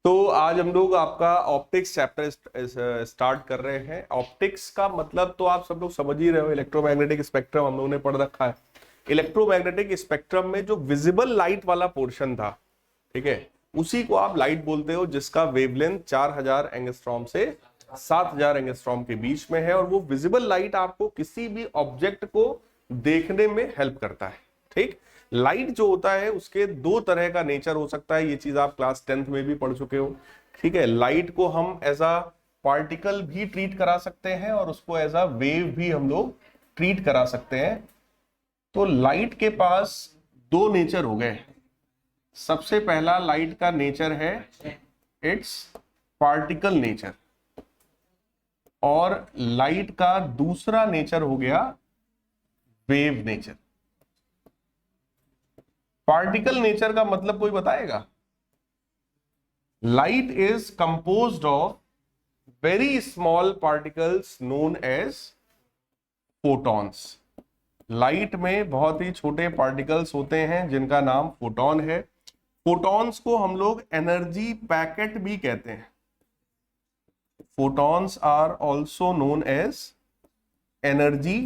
तो आज हम लोग आपका ऑप्टिक्स चैप्टर स्टार्ट कर रहे हैं। ऑप्टिक्स का मतलब तो आप सब लोग समझ ही रहे हो, इलेक्ट्रोमैग्नेटिक स्पेक्ट्रम हम लोगों ने पढ़ रखा है। इलेक्ट्रोमैग्नेटिक स्पेक्ट्रम में जो विजिबल लाइट वाला पोर्शन था, ठीक है, उसी को आप लाइट बोलते हो, जिसका वेवलेंथ 4000 एंगस्ट्रॉम से 7000 एंगस्ट्रॉम के बीच में है। और वो विजिबल लाइट आपको किसी भी ऑब्जेक्ट को देखने में हेल्प करता है। ठीक, लाइट जो होता है उसके दो तरह का नेचर हो सकता है, ये चीज आप क्लास 10th में भी पढ़ चुके हो। ठीक है, लाइट को हम एज अ पार्टिकल भी ट्रीट करा सकते हैं और उसको एज अ वेव भी हम लोग ट्रीट करा सकते हैं। तो लाइट के पास दो नेचर हो गए। सबसे पहला लाइट का नेचर है इट्स पार्टिकल नेचर, और लाइट का दूसरा नेचर हो गया वेव नेचर। पार्टिकल नेचर का मतलब कोई बताएगा? Light is composed of very small particles known as photons. Light में बहुत ही छोटे पार्टिकल्स होते हैं जिनका नाम फोटॉन है। फोटॉन्स को हम लोग एनर्जी पैकेट भी कहते हैं। Photons are also known as energy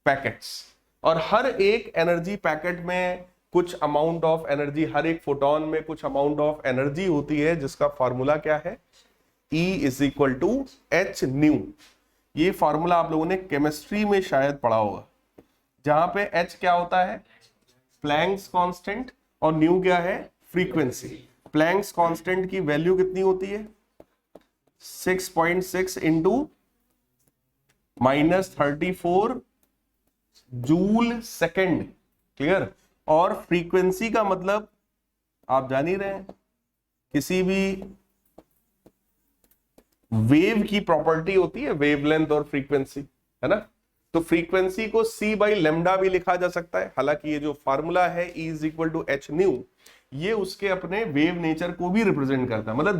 packets. और हर एक एनर्जी पैकेट में कुछ अमाउंट ऑफ एनर्जी, हर एक फोटॉन में कुछ अमाउंट ऑफ एनर्जी होती है, जिसका फार्मूला क्या है? E is equal to H nu. ये फार्मूला आप लोगों ने केमिस्ट्री में शायद पढ़ा होगा, जहां पे H क्या होता है? प्लैंक्स कांस्टेंट, और न्यू क्या है? फ्रीक्वेंसी। प्लैंक्स कांस्टेंट की वैल्यू कितनी होती है? 6.6 इंटू -34 जूल सेकेंड। क्लियर? और फ्रीक्वेंसी का मतलब आप जान ही रहे हैं, किसी भी वेव की प्रॉपर्टी होती है वेवलेंथ और फ्रीक्वेंसी, है ना? तो फ्रीक्वेंसी को c/λ भी लिखा जा सकता है। हालांकि ये जो फार्मूला है E is equal to H nu, ये उसके अपने वेव नेचर को भी रिप्रेजेंट करता है। मतलब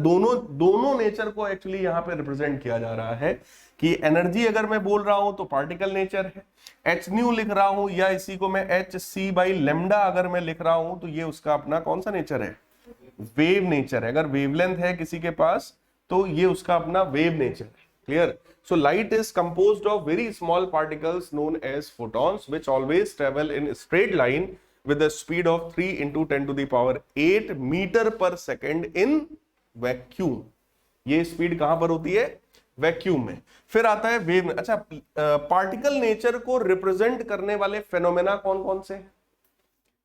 दोनों नेचर को एक्चुअली यहां पे रिप्रेजेंट किया जा रहा है कि एनर्जी अगर मैं बोल रहा हूं तो पार्टिकल नेचर है, एच न्यू लिख रहा हूं, या इसी को मैं hc/λ अगर मैं लिख रहा हूं, तो ये उसका अपना कौन सा नेचर है? वेव नेचर है। अगर वेवलेंथ है किसी के पास तो ये उसका अपना वेव नेचर है। Clear? So light is composed of very small particles known as photons which always travel in straight line with a speed of 3 into 10⁸ metre पर सेकेंड इन वैक्यूम। ये स्पीड कहां पर होती है? वैक्यूम में। फिर आता है वेव। अच्छा, पार्टिकल नेचर को रिप्रेजेंट करने वाले फेनोमेना कौन कौन से?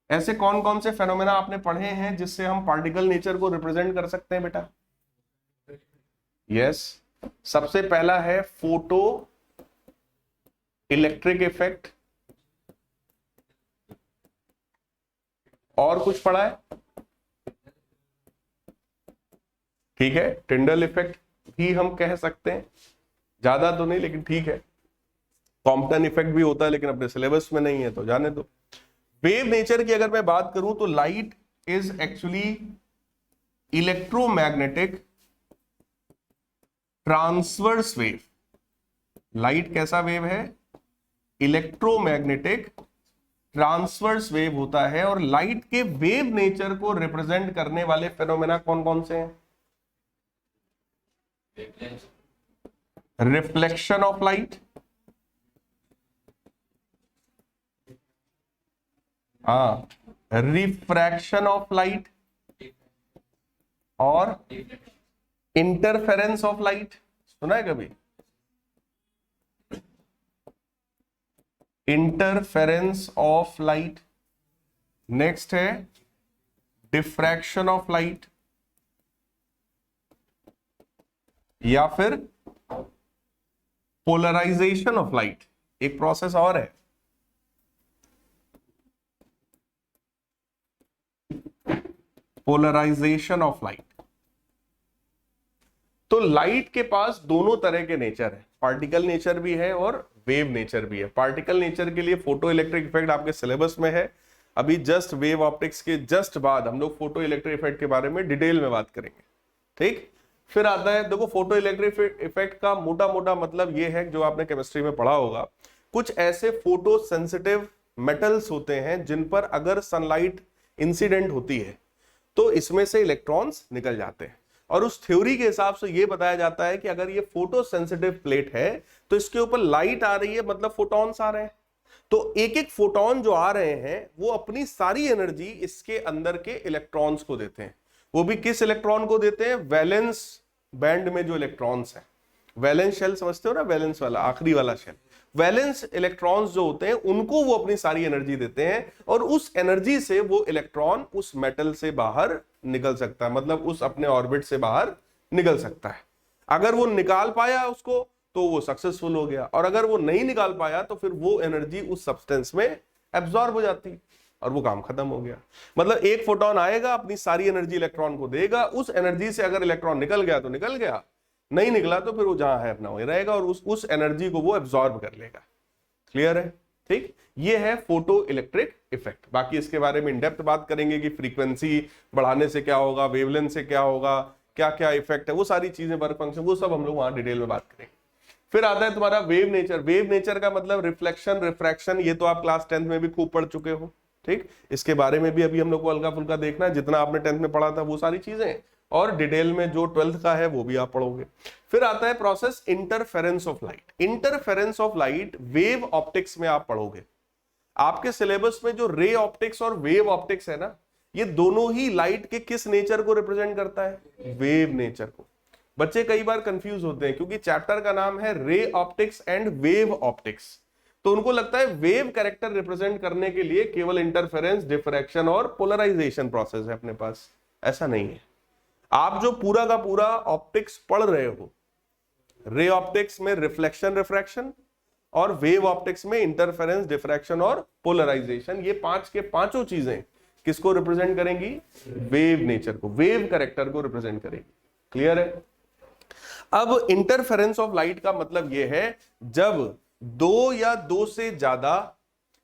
ऐसे कौन कौन से फेनोमेना आपने पढ़े हैं जिससे हम पार्टिकल नेचर को रिप्रेजेंट कर सकते हैं बेटा? यस, सबसे पहला है फोटो इलेक्ट्रिक इफेक्ट। और कुछ पढ़ा है? ठीक है, टिंडल इफेक्ट भी हम कह सकते हैं, ज्यादा तो नहीं लेकिन ठीक है। कॉम्पटन इफेक्ट भी होता है लेकिन अपने सिलेबस में नहीं है तो जाने दो। वेव नेचर की अगर मैं बात करूं तो light is actually electromagnetic transverse wave. Light कैसा वेव है? इलेक्ट्रोमैग्नेटिक ट्रांसवर्स वेव होता है। और लाइट के वेव नेचर को रिप्रेजेंट करने वाले फेनोमेना कौन कौन से हैं? रिफ्लेक्शन ऑफ लाइट, हाँ, रिफ्रैक्शन ऑफ लाइट, और इंटरफेरेंस ऑफ लाइट। सुना है कभी? Interference of light. नेक्स्ट है डिफ्रैक्शन ऑफ लाइट, या फिर पोलराइजेशन ऑफ लाइट। एक प्रोसेस और है, पोलराइजेशन ऑफ लाइट। तो लाइट के पास दोनों तरह के नेचर है, पार्टिकल नेचर भी है और वेव नेचर भी है। पार्टिकल नेचर के लिए फोटो इलेक्ट्रिक इफेक्ट आपके सिलेबस में है। अभी जस्ट वेव ऑप्टिक्स के जस्ट बाद हम लोग फोटो इलेक्ट्रिक इफेक्ट के बारे में डिटेल में बात करेंगे। ठीक, फिर आता है, देखो फोटो इलेक्ट्रिक इफेक्ट का मोटा मोटा मतलब ये है जो आपने केमिस्ट्री में पढ़ा होगा, कुछ ऐसे फोटो सेंसिटिव मेटल्स होते हैं जिन पर अगर सनलाइट इंसिडेंट होती है तो इसमें से इलेक्ट्रॉन्स निकल जाते हैं। और उस थ्योरी के हिसाब से ये बताया जाता है कि अगर ये फोटो सेंसिटिव प्लेट है तो इसके ऊपर लाइट आ रही है, मतलब फोटॉन्स आ रहे हैं। तो एक एक फोटोन जो आ रहे हैं वो अपनी सारी एनर्जी इसके अंदर के इलेक्ट्रॉन्स को देते हैं। वो भी किस इलेक्ट्रॉन को देते हैं? वैलेंस बैंड में जो इलेक्ट्रॉन्स हैं, वैलेंस शेल समझते हो ना, वैलेंस वाला आखिरी वाला शेल, वैलेंस इलेक्ट्रॉन्स जो होते हैं उनको वो अपनी सारी एनर्जी देते हैं, और उस एनर्जी से वो इलेक्ट्रॉन उस मेटल से बाहर निकल सकता है, मतलब उस अपने ऑर्बिट से बाहर निकल सकता है। अगर वो निकाल पाया उसको तो वो सक्सेसफुल हो गया, और अगर वो नहीं निकाल पाया तो फिर वो एनर्जी उस सब्सटेंस में एब्जॉर्ब हो जाती और वो काम खत्म हो गया। मतलब एक फोटोन आएगा, अपनी सारी एनर्जी इलेक्ट्रॉन को देगा, उस एनर्जी से अगर इलेक्ट्रॉन निकल गया तो निकल गया, नहीं निकला तो फिर वो जहां है अपना वही रहेगा, और उस एनर्जी को वो एब्जॉर्ब कर लेगा। क्लियर है? ठीक, ये है फोटो इलेक्ट्रिक इफेक्ट। बाकी इसके बारे में इन डेप्थ बात करेंगे कि फ्रीक्वेंसी बढ़ाने से क्या होगा, वेवलेंथ से क्या होगा, क्या क्या इफेक्ट है, वो सारी चीजें, वर्क फंक्शन, वो सब हम लोग वहां डिटेल में बात करेंगे। फिर आता है तुम्हारा वेव नेचर। वेव नेचर का मतलब रिफ्लेक्शन, रिफ्रैक्शन, ये तो आप क्लास 10th में भी खूब पढ़ चुके हो। ठीक, इसके बारे में भी अभी हम लोग को हल्का फुल्का देखना है, जितना आपने 10th में पढ़ा था वो सारी चीजें, और डिटेल में जो 12th का है वो भी आप पढ़ोगे। फिर आता है process interference of light. Interference of light wave optics में आप पढ़ोगे। आपके सिलेबस में जो रे ऑप्टिक्स और वेव ऑप्टिक्स है ना, ये दोनों ही लाइट के किस नेचर को रिप्रेजेंट करता है? वेव नेचर को। बच्चे कई बार कंफ्यूज होते हैं क्योंकि चैप्टर का नाम है ray optics and wave optics, तो उनको लगता है वेव कैरेक्टर रिप्रेजेंट करने के लिए केवल इंटरफेरेंस, डिफ्रैक्शन और पोलराइजेशन प्रोसेस है अपने पास। ऐसा नहीं है। आप जो पूरा का पूरा ऑप्टिक्स पढ़ रहे हो, रे ऑप्टिक्स में रिफ्लेक्शन, रिफ्रैक्शन, और वेव ऑप्टिक्स में इंटरफेरेंस, डिफ्रैक्शन और पोलराइजेशन, ये पांच के पांचों चीजें किसको रिप्रेजेंट करेंगी? वेव नेचर को, वेव कैरेक्टर को रिप्रेजेंट करेंगी। क्लियर है? अब इंटरफेरेंस ऑफ लाइट का मतलब यह है जब दो या दो से ज्यादा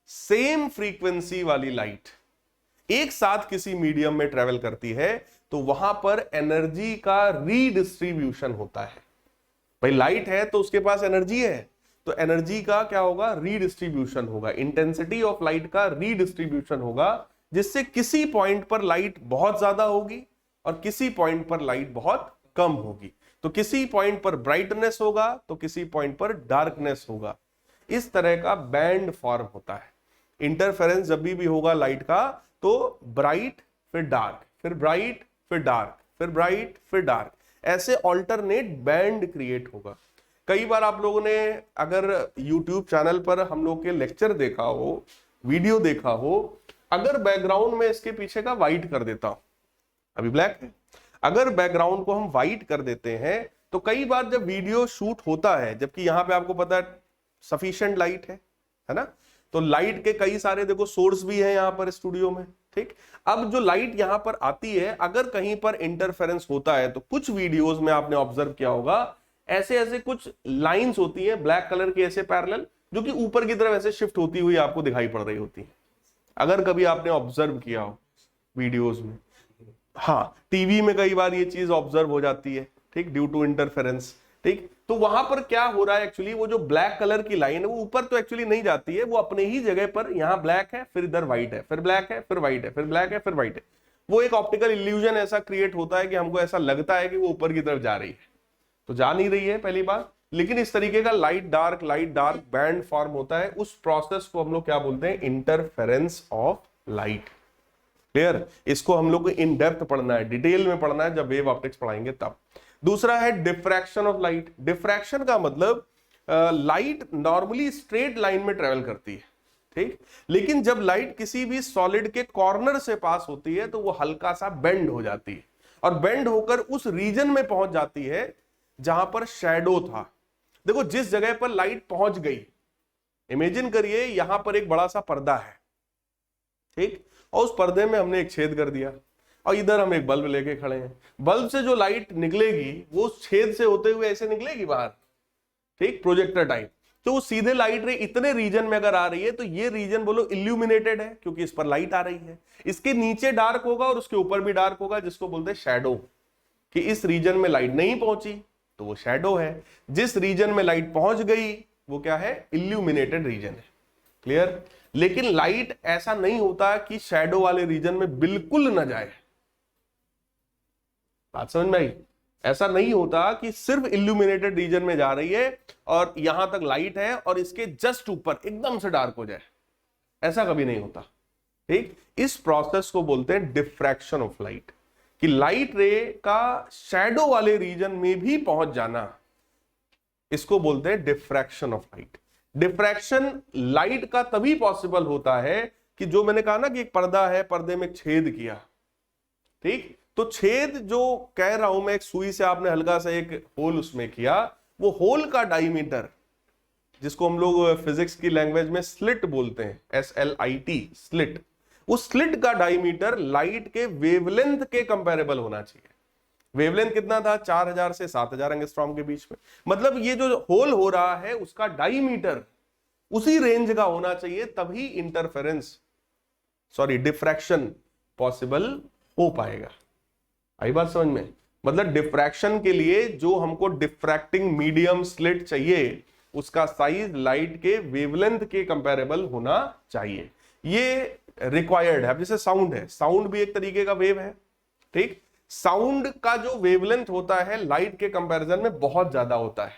सेम फ्रीक्वेंसी वाली लाइट एक साथ किसी मीडियम में ट्रेवल करती है तो वहां पर एनर्जी का रीडिस्ट्रीब्यूशन होता है। भाई लाइट है तो उसके पास एनर्जी है, तो एनर्जी का क्या होगा? रीडिस्ट्रीब्यूशन होगा। इंटेंसिटी ऑफ लाइट का रीडिस्ट्रीब्यूशन होगा, जिससे किसी पॉइंट पर लाइट बहुत ज्यादा होगी और किसी पॉइंट पर लाइट बहुत कम होगी। तो किसी पॉइंट पर ब्राइटनेस होगा तो किसी पॉइंट पर डार्कनेस होगा। इस तरह का बैंड फॉर्म होता है। इंटरफेरेंस जब भी होगा लाइट का तो ब्राइट फिर डार्क, फिर ब्राइट फिर डार्क, फिर ब्राइट फिर डार्क, ऐसे ऑल्टरनेट बैंड क्रिएट होगा। कई बार आप लोगों ने अगर YouTube चैनल पर हम लोग के लेक्चर देखा हो, वीडियो देखा हो, अगर बैकग्राउंड में इसके पीछे का व्हाइट कर देता हूं, अभी ब्लैक है, अगर बैकग्राउंड को हम व्हाइट कर देते हैं तो कई बार जब वीडियो शूट होता है, जबकि यहां पे आपको पता है सफिशिएंट लाइट है ना, तो लाइट के कई सारे देखो सोर्स भी है यहां पर स्टूडियो में। ठीक, अब जो लाइट यहां पर आती है, अगर कहीं पर इंटरफेरेंस होता है तो कुछ वीडियोस में आपने ऑब्जर्व किया होगा, ऐसे ऐसे कुछ लाइंस होती है ब्लैक कलर की, ऐसे पैरेलल, जो कि ऊपर की तरफ ऐसे शिफ्ट होती हुई आपको दिखाई पड़ रही होती है, अगर कभी आपने ऑब्जर्व किया हो वीडियोस में। हाँ, टीवी में कई बार ये चीज ऑब्जर्व हो जाती है, ठीक, ड्यू टू इंटरफेरेंस। ठीक, तो वहां पर क्या हो रहा है एक्चुअली, वो जो ब्लैक कलर की लाइन है वो ऊपर तो एक्चुअली नहीं जाती है, वो अपने ही जगह पर, यहां ब्लैक है फिर इधर व्हाइट है, फिर ब्लैक है फिर व्हाइट है, फिर ब्लैक है फिर व्हाइट है। वो एक ऑप्टिकल इल्यूजन ऐसा क्रिएट होता है कि हमको ऐसा लगता है कि वो ऊपर की तरफ जा रही है, तो जा नहीं रही है पहली बात। लेकिन इस तरीके का लाइट डार्क बैंड फॉर्म होता है, उस प्रोसेस को हम लोग क्या बोलते हैं? Interference of light. क्लियर? इसको हम लोग को इन डेप्थ पढ़ना है, डिटेल में पढ़ना है, जब वेव ऑप्टिक्स पढ़ाएंगे तब। दूसरा है डिफ्रैक्शन ऑफ लाइट। डिफ्रैक्शन का मतलब लाइट नॉर्मली स्ट्रेट लाइन में ट्रेवल करती है, ठीक, लेकिन जब लाइट किसी भी सॉलिड के कॉर्नर से पास होती है तो वो हल्का सा बेंड हो जाती है, और बेंड होकर उस रीजन में पहुंच जाती है जहां पर शैडो था। देखो, जिस जगह पर लाइट पहुंच गई, इमेजिन करिए यहां पर एक बड़ा सा पर्दा है, ठीक, और उस पर्दे में हमने एक छेद कर दिया, और इधर हम एक बल्ब लेके खड़े हैं। बल्ब से जो लाइट निकलेगी वो उस छेद से होते हुए ऐसे निकलेगी बाहर, ठीक, प्रोजेक्टर टाइप। तो वो सीधे लाइट रे इतने रीजन में अगर आ रही है तो ये रीजन बोलो इल्यूमिनेटेड है, क्योंकि इस पर लाइट आ रही है। इसके नीचे डार्क होगा और उसके ऊपर भी डार्क होगा, जिसको बोलते हैं शैडो, कि इस रीजन में लाइट नहीं पहुंची तो वो शैडो है। जिस रीजन में लाइट पहुंच गई वो क्या है? इल्यूमिनेटेड रीजन है। क्लियर? लेकिन लाइट ऐसा नहीं होता कि शैडो वाले रीजन में बिल्कुल ना जाए। बात समझ में आई? ऐसा नहीं होता कि सिर्फ इल्यूमिनेटेड रीजन में जा रही है और यहां तक लाइट है और इसके जस्ट ऊपर एकदम से डार्क हो जाए, ऐसा कभी नहीं होता। ठीक, इस प्रोसेस को बोलते हैं डिफ्रैक्शन ऑफ लाइट, कि लाइट रे का शैडो वाले रीजन में भी पहुंच जाना, इसको बोलते हैं diffraction of light. Diffraction light का तभी पॉसिबल होता है कि जो मैंने कहा ना कि एक पर्दा है, पर्दे में छेद किया, ठीक, तो छेद जो कह रहा हूं मैं, एक सुई से आपने हल्का सा एक होल उसमें किया, वो होल का डायमीटर, जिसको हम लोग फिजिक्स की लैंग्वेज में स्लिट बोलते हैं, SLIT, स्लिट, उस स्लिट का डायमीटर लाइट के वेवलेंथ के कंपैरेबल होना चाहिए। वेवलेंथ कितना था? 4000 से 7000 एंगस्ट्रॉम के बीच में। मतलब ये जो होल हो रहा है उसका डायमीटर उसी रेंज का होना चाहिए, तभी इंटरफेरेंस डिफ्रैक्शन पॉसिबल हो पाएगा। आई बात समझ में? मतलब डिफ्रैक्शन के लिए जो हमको डिफ्रैक्टिंग मीडियम स्लिट चाहिए, उसका साइज लाइट के वेवलेंथ के कंपैरेबल होना चाहिए, ये रिक्वायर्ड है। अब जैसे साउंड है, साउंड भी एक तरीके का वेव है, ठीक, साउंड का जो वेवलेंथ होता है लाइट के कंपैरिजन में बहुत ज्यादा होता है,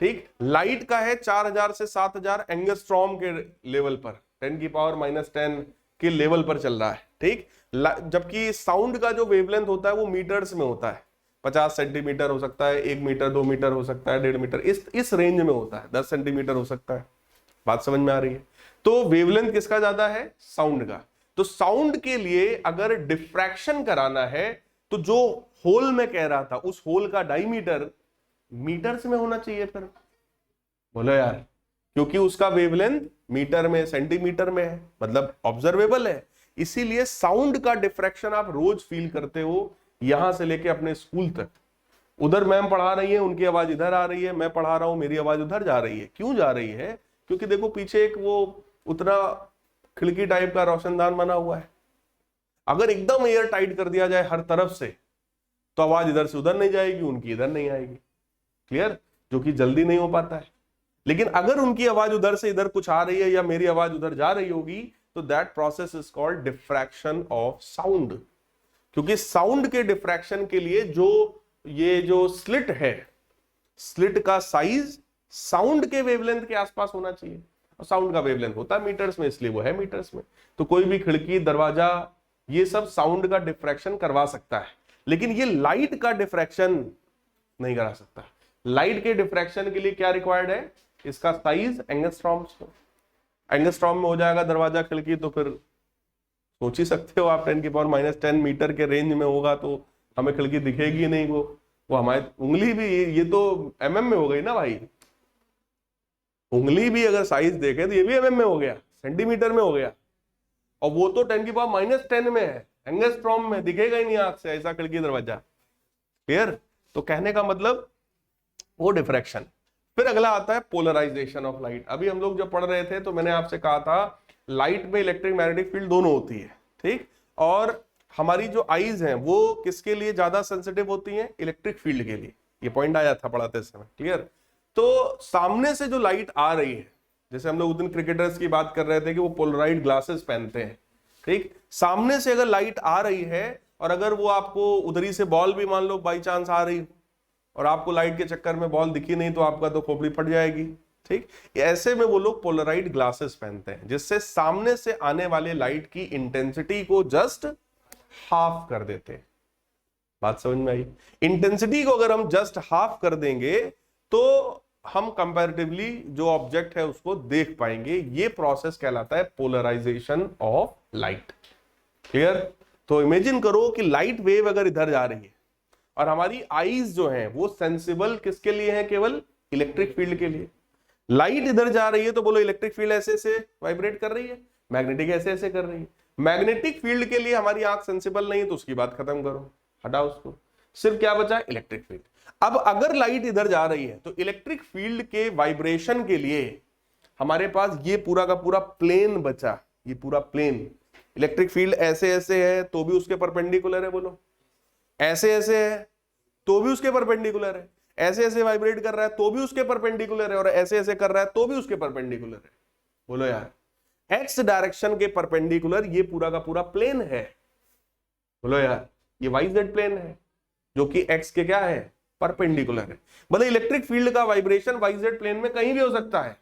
ठीक, लाइट का है 4000 से 7000 एंगस्ट्रॉम के लेवल पर, 10⁻⁻10 के लेवल पर चल रहा है, ठीक, जबकि साउंड का जो वेवलेंथ होता है वो मीटर्स में होता है, 50 सेंटीमीटर हो सकता है, 1 मीटर, 2 मीटर हो सकता है, 1.5 मीटर, इस रेंज में होता है, 10 सेंटीमीटर हो सकता है। बात समझ में आ रही है? तो वेवलेंथ किसका ज्यादा है? साउंड का। तो साउंड के लिए अगर डिफ्रैक्शन कराना है तो जो होल में कह रहा था, उस होल का डायमीटर मीटर्स में होना चाहिए। फिर बोलो यार, क्योंकि उसका वेवलेंथ मीटर में, सेंटीमीटर में है, मतलब ऑब्जर्वेबल है। इसीलिए साउंड का डिफ्रैक्शन आप रोज फील करते हो, यहां से लेके अपने स्कूल तक। उधर मैम पढ़ा रही है, उनकी आवाज इधर आ रही है, मैं पढ़ा रहा हूं, मेरी आवाज उधर जा रही है। क्यों जा रही है? क्योंकि देखो पीछे एक वो उतना खिड़की टाइप का रोशनदान बना हुआ है। अगर एकदम एयर टाइट कर दिया जाए हर तरफ से, तो आवाज इधर से उधर नहीं जाएगी, उनकी इधर नहीं आएगी। क्लियर? जो कि जल्दी नहीं हो पाता है। लेकिन अगर उनकी आवाज उधर से इधर कुछ आ रही है या मेरी आवाज उधर जा रही होगी, तो that process is called diffraction of sound. क्योंकि साउंड के डिफ्रैक्शन के लिए ये जो स्लिट है, स्लिट का साइज साउंड के वेवलेंथ के आसपास होना चाहिए, और साउंड का वेवलेंथ होता है मीटर्स में, इसलिए वो है मीटर्स में। तो कोई भी खिड़की, दरवाजा, ये सब साउंड का डिफ्रैक्शन करवा सकता है, लेकिन ये लाइट का डिफ्रैक्शन नहीं करा सकता। लाइट के डिफ्रैक्शन के लिए क्या रिक्वायर्ड है? इसका साइज एंगस्ट्रॉम्स में, एंगस्ट्रॉम में हो जाएगा दरवाजा, खिड़की, तो फिर सोच ही सकते हो आप 10⁻⁻10 मीटर के रेंज में होगा तो हमें खिड़की दिखेगी नहीं। वो हमारी उंगली भी, ये तो mm में हो गई ना भाई, उंगली भी अगर साइज देखे तो ये भी mm में हो गया, सेंटीमीटर में हो गया, और वो तो 10⁻⁻10 में है, एंगस्ट्रॉम में, दिखेगा ही नहीं आंख से ऐसा खिड़की दरवाजा। क्लियर? तो कहने का मतलब वो डिफ्रैक्शन। फिर अगला आता है पोलराइजेशन ऑफ लाइट। अभी हम लोग जब पढ़ रहे थे तो मैंने आपसे कहा था लाइट में इलेक्ट्रिक मैग्नेटिक फील्ड दोनों होती है, ठीक, और हमारी जो आईज हैं वो किसके लिए ज्यादा सेंसिटिव होती हैं? इलेक्ट्रिक फील्ड के लिए। ये पॉइंट आया था पढ़ाते समय। क्लियर? तो सामने से जो लाइट आ रही है, जैसे हम लोग उस दिन क्रिकेटर्स की बात कर रहे थे कि वो पोलराइड ग्लासेस पहनते हैं, ठीक, सामने से अगर लाइट आ रही है और अगर वो आपको उधरी से बॉल भी मान लो बाई चांस आ रही और आपको लाइट के चक्कर में बॉल दिखी नहीं, तो आपका तो खोपड़ी फट जाएगी, ठीक। ऐसे में वो लोग पोलराइड ग्लासेस पहनते हैं, जिससे सामने से आने वाले लाइट की इंटेंसिटी को जस्ट हाफ कर देते हैं। बात समझ में आई? इंटेंसिटी को अगर हम जस्ट हाफ कर देंगे तो हम कंपैरेटिवली जो ऑब्जेक्ट है उसको देख पाएंगे। ये प्रोसेस कहलाता है पोलराइजेशन ऑफ लाइट। क्लियर? तो इमेजिन करो कि लाइट वेव अगर इधर जा रही है और हमारी आईज जो हैं वो सेंसिबल किसके लिए हैं? केवल इलेक्ट्रिक फील्ड के लिए। लाइट इधर जा रही है तो बोलो इलेक्ट्रिक फील्ड ऐसे ऐसे वाइब्रेट कर रही है, मैग्नेटिक ऐसे ऐसे कर रही है। मैग्नेटिक फील्ड के लिए हमारी आंख सेंसिबल नहीं है तो उसकी बात खत्म करो, हटाओ उसको, सिर्फ क्या बचा? Electric field. अब अगर लाइट इधर जा रही है तो इलेक्ट्रिक फील्ड के वाइब्रेशन के लिए हमारे पास ये पूरा का पूरा प्लेन बचा। ये पूरा प्लेन, इलेक्ट्रिक फील्ड ऐसे ऐसे है तो भी उसके परपेंडिकुलर है, बोलो, ऐसे ऐसे है तो भी उसके परपेंडिकुलर है, ऐसे ऐसे वाइब्रेट कर रहा है तो भी उसके परपेंडिकुलर है, और ऐसे ऐसे कर रहा है तो भी उसके परपेंडिकुलर है। बोलो यार, एक्स डायरेक्शन के परपेंडिकुलर ये पूरा का पूरा प्लेन है। बोलो यार, ये वाई जेड प्लेन है जो कि एक्स के क्या है? परपेंडिकुलर है। मतलब इलेक्ट्रिक फील्ड का वाइब्रेशन वाईजेड प्लेन में कहीं भी हो सकता है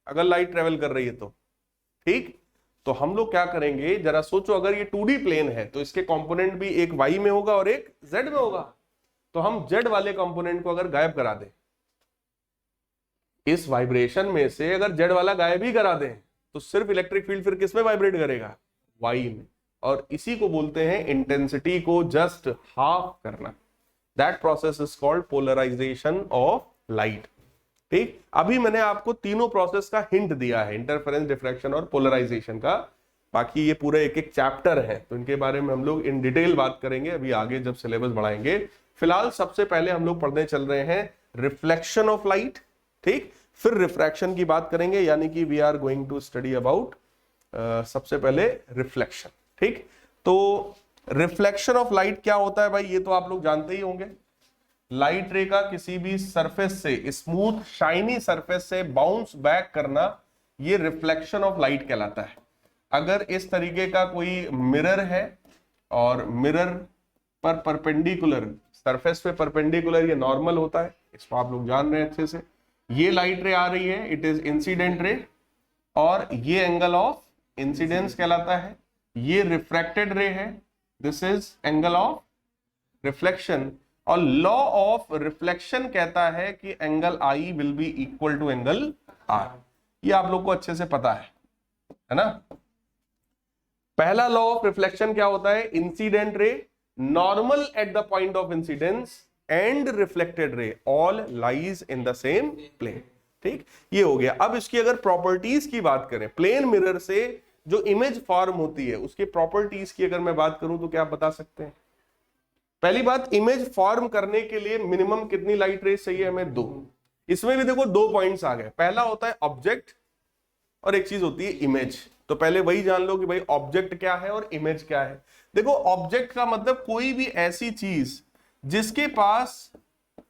अगर लाइट ट्रेवल कर रही है तो। ठीक, तो हम लोग क्या करेंगे, जरा सोचो, अगर ये 2D प्लेन है तो इसके कंपोनेंट भी एक y में होगा और एक z में होगा। तो हम z वाले कंपोनेंट को अगर गायब करा दें, इस वाइब्रेशन में से अगर z वाला गायब ही करा दें, तो सिर्फ इलेक्ट्रिक फील्ड फिर किस में वाइब्रेट करेगा, y में। और इसी को बोलते हैं इंटेंसिटी को जस्ट हाफ करना। That process is called polarisation of light. ठीक, अभी मैंने आपको तीनों प्रोसेस का हिंट दिया है, इंटरफेरेंस, डिफ्रैक्शन और पोलराइजेशन का। बाकी ये पूरे एक एक चैप्टर है, तो इनके बारे में हम लोग इन डिटेल बात करेंगे अभी आगे जब सिलेबस बढ़ाएंगे। फिलहाल सबसे पहले हम लोग पढ़ने चल रहे हैं रिफ्लेक्शन ऑफ लाइट। ठीक, फिर रिफ्रैक्शन की बात करेंगे, यानी कि we are going to study about सबसे पहले रिफ्लेक्शन। ठीक, तो रिफ्लेक्शन ऑफ लाइट क्या होता है भाई, ये तो आप लोग जानते ही होंगे। लाइट रे का किसी भी सरफेस से, स्मूथ शाइनी सरफेस से बाउंस बैक करना, ये रिफ्लेक्शन ऑफ लाइट कहलाता है। अगर इस तरीके का कोई मिरर है और मिरर पर परपेंडिकुलर, सरफेस पे परपेंडिकुलर ये नॉर्मल होता है, इसको आप लोग जान रहे हैं अच्छे से। ये लाइट रे आ रही है, इट इज इंसिडेंट रे, और ये एंगल ऑफ इंसिडेंस कहलाता है। ये रिफ्रैक्टेड रे है, this is angle of reflection. और लॉ ऑफ रिफ्लेक्शन कहता है कि angle I will be equal to angle R. ये आप लोग को अच्छे से पता है ना। पहला लॉ ऑफ रिफ्लेक्शन क्या होता है, incident ray normal at the point of incidence and reflected ray all lies in the same plane. ठीक, ये हो गया। अब इसकी अगर प्रॉपर्टीज की बात करें, प्लेन मिरर से जो इमेज फॉर्म होती है उसकी प्रॉपर्टीज की अगर मैं बात करूं तो क्या आप बता सकते हैं। पहली बात, इमेज फॉर्म करने के लिए मिनिमम कितनी लाइट रेज चाहिए हमें, 2। इसमें भी देखो 2 पॉइंट्स आ गए। पहला होता है ऑब्जेक्ट और एक चीज होती है इमेज। तो पहले वही जान लो कि भाई ऑब्जेक्ट क्या है और इमेज क्या है। देखो, ऑब्जेक्ट का मतलब कोई भी ऐसी चीज जिसके पास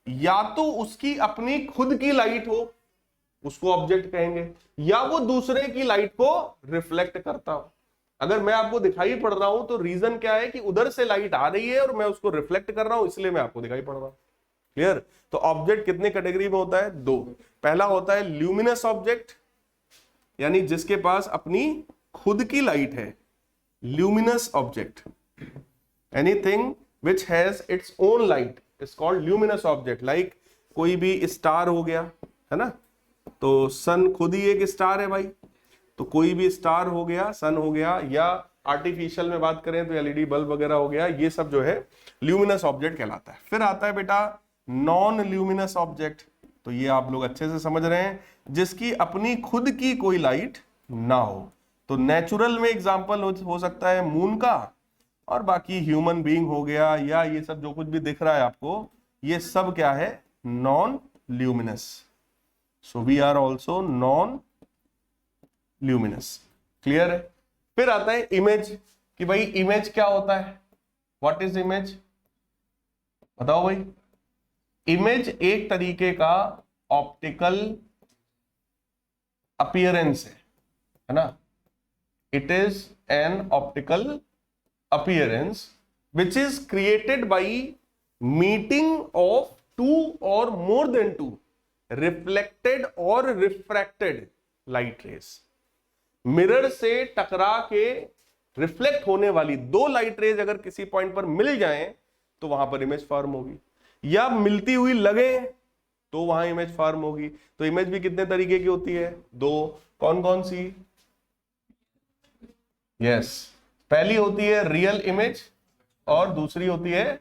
या तो उसकी अपनी खुद की लाइट हो, उसको ऑब्जेक्ट कहेंगे, या वो दूसरे की लाइट को रिफ्लेक्ट करता हो। अगर मैं आपको दिखाई पड़ रहा हूं तो रीजन क्या है कि उधर से लाइट आ रही है और मैं उसको रिफ्लेक्ट कर रहा हूं, इसलिए मैं आपको दिखाई पड़ रहा हूं। क्लियर। तो ऑब्जेक्ट कितने कैटेगरी में होता है, 2। पहला होता है ल्यूमिनस ऑब्जेक्ट, यानी जिसके पास अपनी खुद की लाइट है, luminous object. Anything which has its own light is called luminous object. Like कोई भी स्टार हो गया, है ना, तो सन खुद ही एक स्टार है भाई, तो कोई भी स्टार हो गया, सन हो गया, या आर्टिफिशियल में बात करें तो एलईडी बल्ब वगैरह हो गया, ये सब जो है ल्यूमिनस ऑब्जेक्ट कहलाता है। फिर आता है बेटा नॉन ल्यूमिनस ऑब्जेक्ट। तो ये आप लोग अच्छे से समझ रहे हैं, जिसकी अपनी खुद की कोई लाइट ना हो। तो नेचुरल में एग्जांपल हो सकता है मून का, और बाकी ह्यूमन बीइंग हो गया, या ये सब जो कुछ भी दिख रहा है आपको, ये सब क्या है, non luminous. So we are also non luminous. Clear है। फिर आता है इमेज, कि भाई इमेज क्या होता है, व्हाट इज इमेज, बताओ भाई। इमेज एक तरीके का ऑप्टिकल अपीयरेंस है ना। It is an optical appearance which is created by meeting of 2 or more than 2 reflected और रिफ्रैक्टेड लाइट रेज। मिरर से टकरा के रिफ्लेक्ट होने वाली 2 लाइट रेज अगर किसी पॉइंट पर मिल जाएं तो वहां पर इमेज फॉर्म होगी, या मिलती हुई लगे तो वहां इमेज फॉर्म होगी। तो इमेज भी कितने तरीके की होती है, 2। कौन कौन सी, यस, पहली होती है रियल इमेज और दूसरी होती है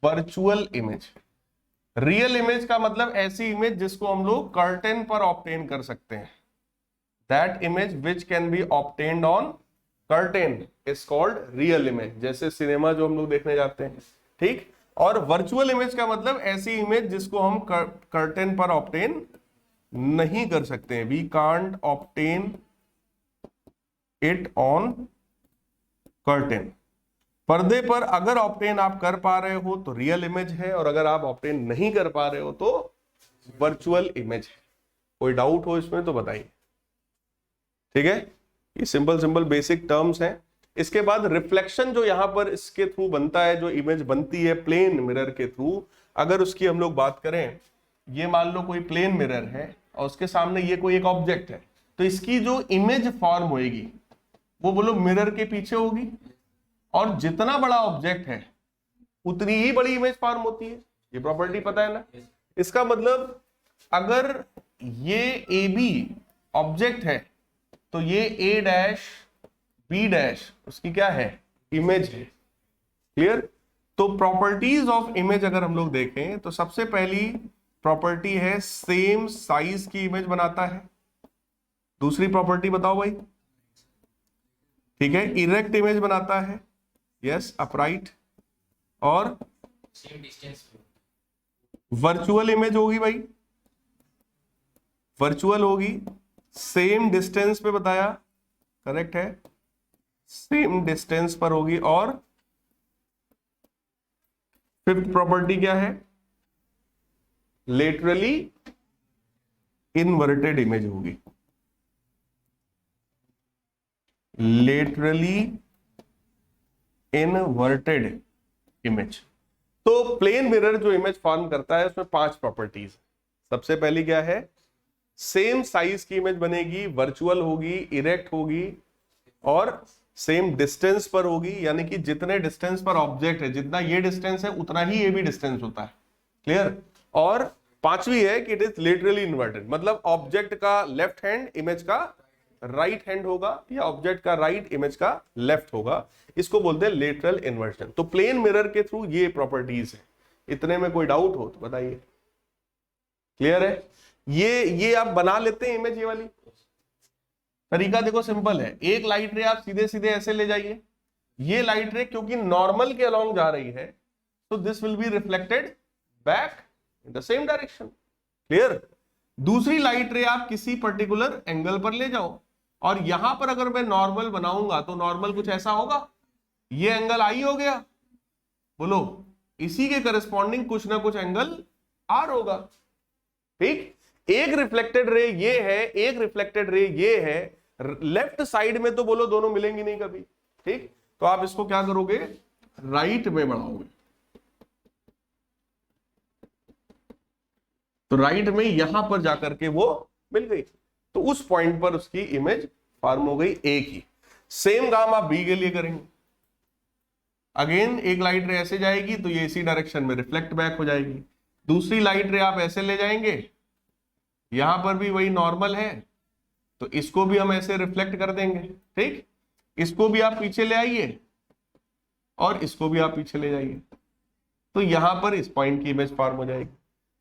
वर्चुअल इमेज। रियल इमेज का मतलब ऐसी इमेज जिसको हम लोग कर्टेन पर ऑब्टेन कर सकते हैं। That image which can be obtained on curtain is called real image, जैसे सिनेमा जो हम लोग देखने जाते हैं। ठीक, और वर्चुअल इमेज का मतलब ऐसी इमेज जिसको हम कर्टेन पर ऑब्टेन नहीं कर सकते हैं। We can't obtain it on curtain. पर्दे पर अगर ऑब्टेन आप कर पा रहे हो तो रियल इमेज है, और अगर आप ऑब्टेन नहीं कर पा रहे हो तो वर्चुअल इमेज है। कोई डाउट हो इसमें तो बताइए। ठीक है, ये सिंपल बेसिक टर्म्स हैं। इसके बाद रिफ्लेक्शन जो यहां पर इसके थ्रू बनता है, जो इमेज बनती है प्लेन मिरर के थ्रू, अगर उसकी हम लोग बात करें, ये मान लो कोई प्लेन मिरर है और उसके सामने ये कोई एक ऑब्जेक्ट है, तो इसकी जो इमेज फॉर्म होएगी वो बोलो मिरर के पीछे होगी, और जितना बड़ा ऑब्जेक्ट है उतनी ही बड़ी इमेज फॉर्म होती है। ये प्रॉपर्टी पता है ना? इसका मतलब अगर ये ए बी ऑब्जेक्ट है तो ये ए डैश बी डैश उसकी क्या है? इमेज है। क्लियर? तो प्रॉपर्टीज ऑफ इमेज अगर हम लोग देखें तो सबसे पहली प्रॉपर्टी है सेम साइज की इमेज बनाता है। दूसरी प्रॉपर्टी बताओ भाई। ठीक है, इरेक्ट इमेज बनाता है, यस, अपराइट, और सेम डिस्टेंस वर्चुअल इमेज होगी भाई, वर्चुअल होगी, सेम डिस्टेंस पे बताया, करेक्ट है, सेम डिस्टेंस पर होगी, और फिफ्थ प्रॉपर्टी क्या है? लेटरली इनवर्टेड इमेज होगी, लेटरली इनवर्टेड इमेज। तो प्लेन मिरर जो इमेज फॉर्म करता है उसमें 5 प्रॉपर्टीज। सबसे पहली क्या है? सेम साइज की इमेज बनेगी, वर्चुअल होगी, इरेक्ट होगी, और सेम डिस्टेंस पर होगी, यानी कि जितने डिस्टेंस पर ऑब्जेक्ट है, जितना ये डिस्टेंस है उतना ही ये भी डिस्टेंस होता है। क्लियर? और पांचवी है कि इट इज लिटरली इन्वर्टेड, मतलब ऑब्जेक्ट का लेफ्ट हैंड इमेज का राइट हैंड होगा, या ऑब्जेक्ट का राइट इमेज का लेफ्ट होगा। इसको बोलते हैं लेटरल इन्वर्जन। तो प्लेन मिरर के थ्रू ये प्रॉपर्टीज है। इतने में कोई डाउट हो तो बताइए। क्लियर है? ये आप बना लेते हैं इमेज, ये वाली तरीका देखो सिंपल है। एक लाइट रे आप सीधे सीधे ऐसे ले जाइए, ये लाइट रे क्योंकि नॉर्मल के अलोंग जा रही है तो this will be reflected back in the same direction. Clear? दूसरी लाइट रे आप किसी पर्टिकुलर एंगल पर ले जाओ, और यहां पर अगर मैं नॉर्मल बनाऊंगा तो नॉर्मल कुछ ऐसा होगा, ये एंगल आई हो गया, बोलो इसी के करस्पॉन्डिंग कुछ ना कुछ एंगल आर होगा। ठीक? एक रिफ्लेक्टेड रे ये है, एक रिफ्लेक्टेड रे ये है, लेफ्ट साइड में तो बोलो दोनों मिलेंगी नहीं कभी। ठीक? तो आप इसको क्या करोगे? राइट में बढ़ाओगे, तो राइट में यहां पर जाकर के वो मिल गई, तो उस पॉइंट पर उसकी इमेज फॉर्म हो गई ए की। सेम काम आप बी के लिए करेंगे। अगेन एक लाइट रे ऐसे जाएगी तो ये इसी डायरेक्शन में रिफ्लेक्ट बैक हो जाएगी। दूसरी लाइट रे आप ऐसे ले जाएंगे, यहां पर भी वही नॉर्मल है तो इसको भी हम ऐसे रिफ्लेक्ट कर देंगे। ठीक? इसको भी आप पीछे ले आइए और इसको भी आप पीछे ले जाइए, तो यहां पर इस पॉइंट की इमेज फॉर्म हो जाएगी।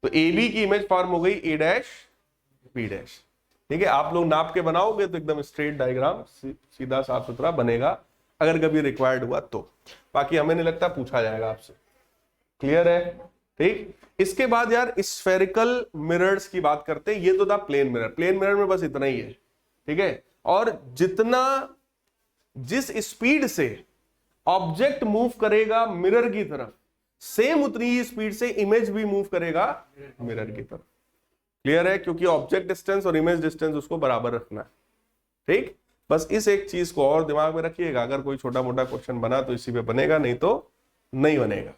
तो ए बी की इमेज फॉर्म हो गई ए डैश बी डैश। ठीक है? आप लोग नाप के बनाओगे तो एकदम स्ट्रेट डायग्राम सीधा साफ सुथरा बनेगा, अगर कभी रिक्वायर्ड हुआ तो। बाकी हमें नहीं लगता पूछा जाएगा आपसे। क्लियर है? ठीक? इसके बाद यार स्फेरिकल मिरर्स की बात करते हैं। ये तो था प्लेन मिरर। प्लेन मिरर में बस इतना ही है। ठीक है? और जिस स्पीड से ऑब्जेक्ट मूव करेगा मिरर की तरफ, सेम उतनी ही स्पीड से इमेज भी मूव करेगा मिरर की तरफ। क्लियर है? क्योंकि ऑब्जेक्ट डिस्टेंस और इमेज डिस्टेंस उसको बराबर रखना है। ठीक? बस इस एक चीज को और दिमाग में रखिएगा। अगर कोई छोटा मोटा क्वेश्चन बना तो इसी पे बनेगा, नहीं तो नहीं बनेगा।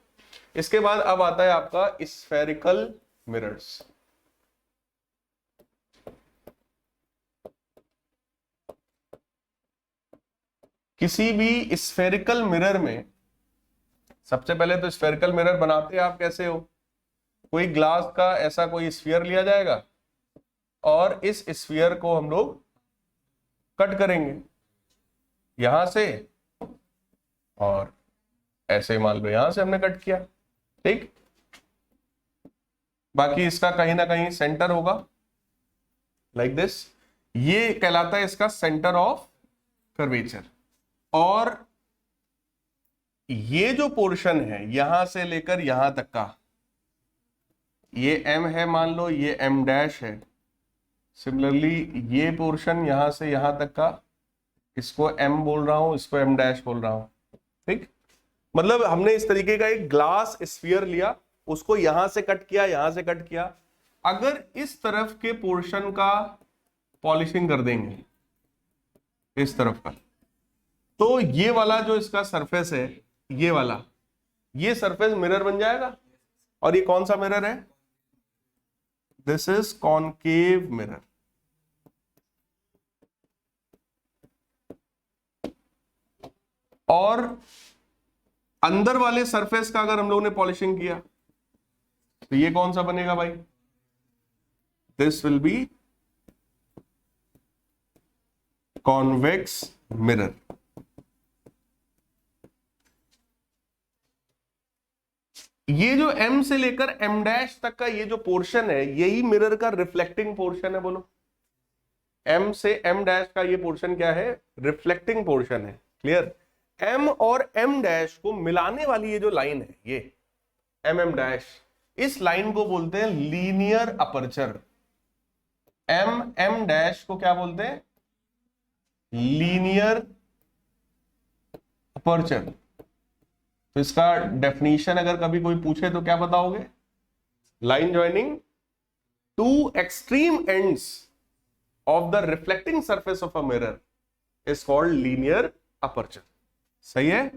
इसके बाद अब आता है आपका स्फेरिकल मिरर्स। किसी भी स्फेरिकल मिरर में सबसे पहले तो स्फेरिकल मिरर बनाते आप कैसे हो? कोई ग्लास का ऐसा कोई स्फीयर लिया जाएगा और इस स्फीयर को हम लोग कट करेंगे यहां से, और ऐसे मान लो यहां से हमने कट किया। ठीक? बाकी इसका कहीं ना कहीं सेंटर होगा, लाइक दिस। ये कहलाता है इसका सेंटर ऑफ कर्वेचर। और ये जो पोर्शन है यहां से लेकर यहां तक का, ये एम है मान लो, ये एम डैश है। सिमिलरली ये पोर्शन यहां से यहां तक का, इसको एम बोल रहा हूं, इसको एम डैश बोल रहा हूं। ठीक? मतलब हमने इस तरीके का एक ग्लास स्फीयर लिया, उसको यहां से कट किया, यहां से कट किया। अगर इस तरफ के पोर्शन का पॉलिशिंग कर देंगे इस तरफ का, तो ये वाला जो इसका सरफेस है, ये वाला, ये सरफेस मिरर बन जाएगा। और ये कौन सा मिरर है? This is concave mirror. और अंदर वाले सरफेस का अगर हम लोगों ने पॉलिशिंग किया तो ये कौन सा बनेगा भाई? This will be convex mirror. ये जो M से लेकर M डैश तक का ये जो पोर्शन है, यही मिरर का रिफ्लेक्टिंग पोर्शन है। बोलो, M से M डैश का ये पोर्शन क्या है? रिफ्लेक्टिंग पोर्शन है। क्लियर? M और M डैश को मिलाने वाली ये जो लाइन है, ये M डैश, इस लाइन को बोलते हैं लीनियर अपर्चर। M डैश को क्या बोलते हैं? Linear aperture. तो इसका डेफिनेशन अगर कभी कोई पूछे तो क्या बताओगे? Line joining two extreme ends of the reflecting surface of a mirror is called linear aperture. सही है?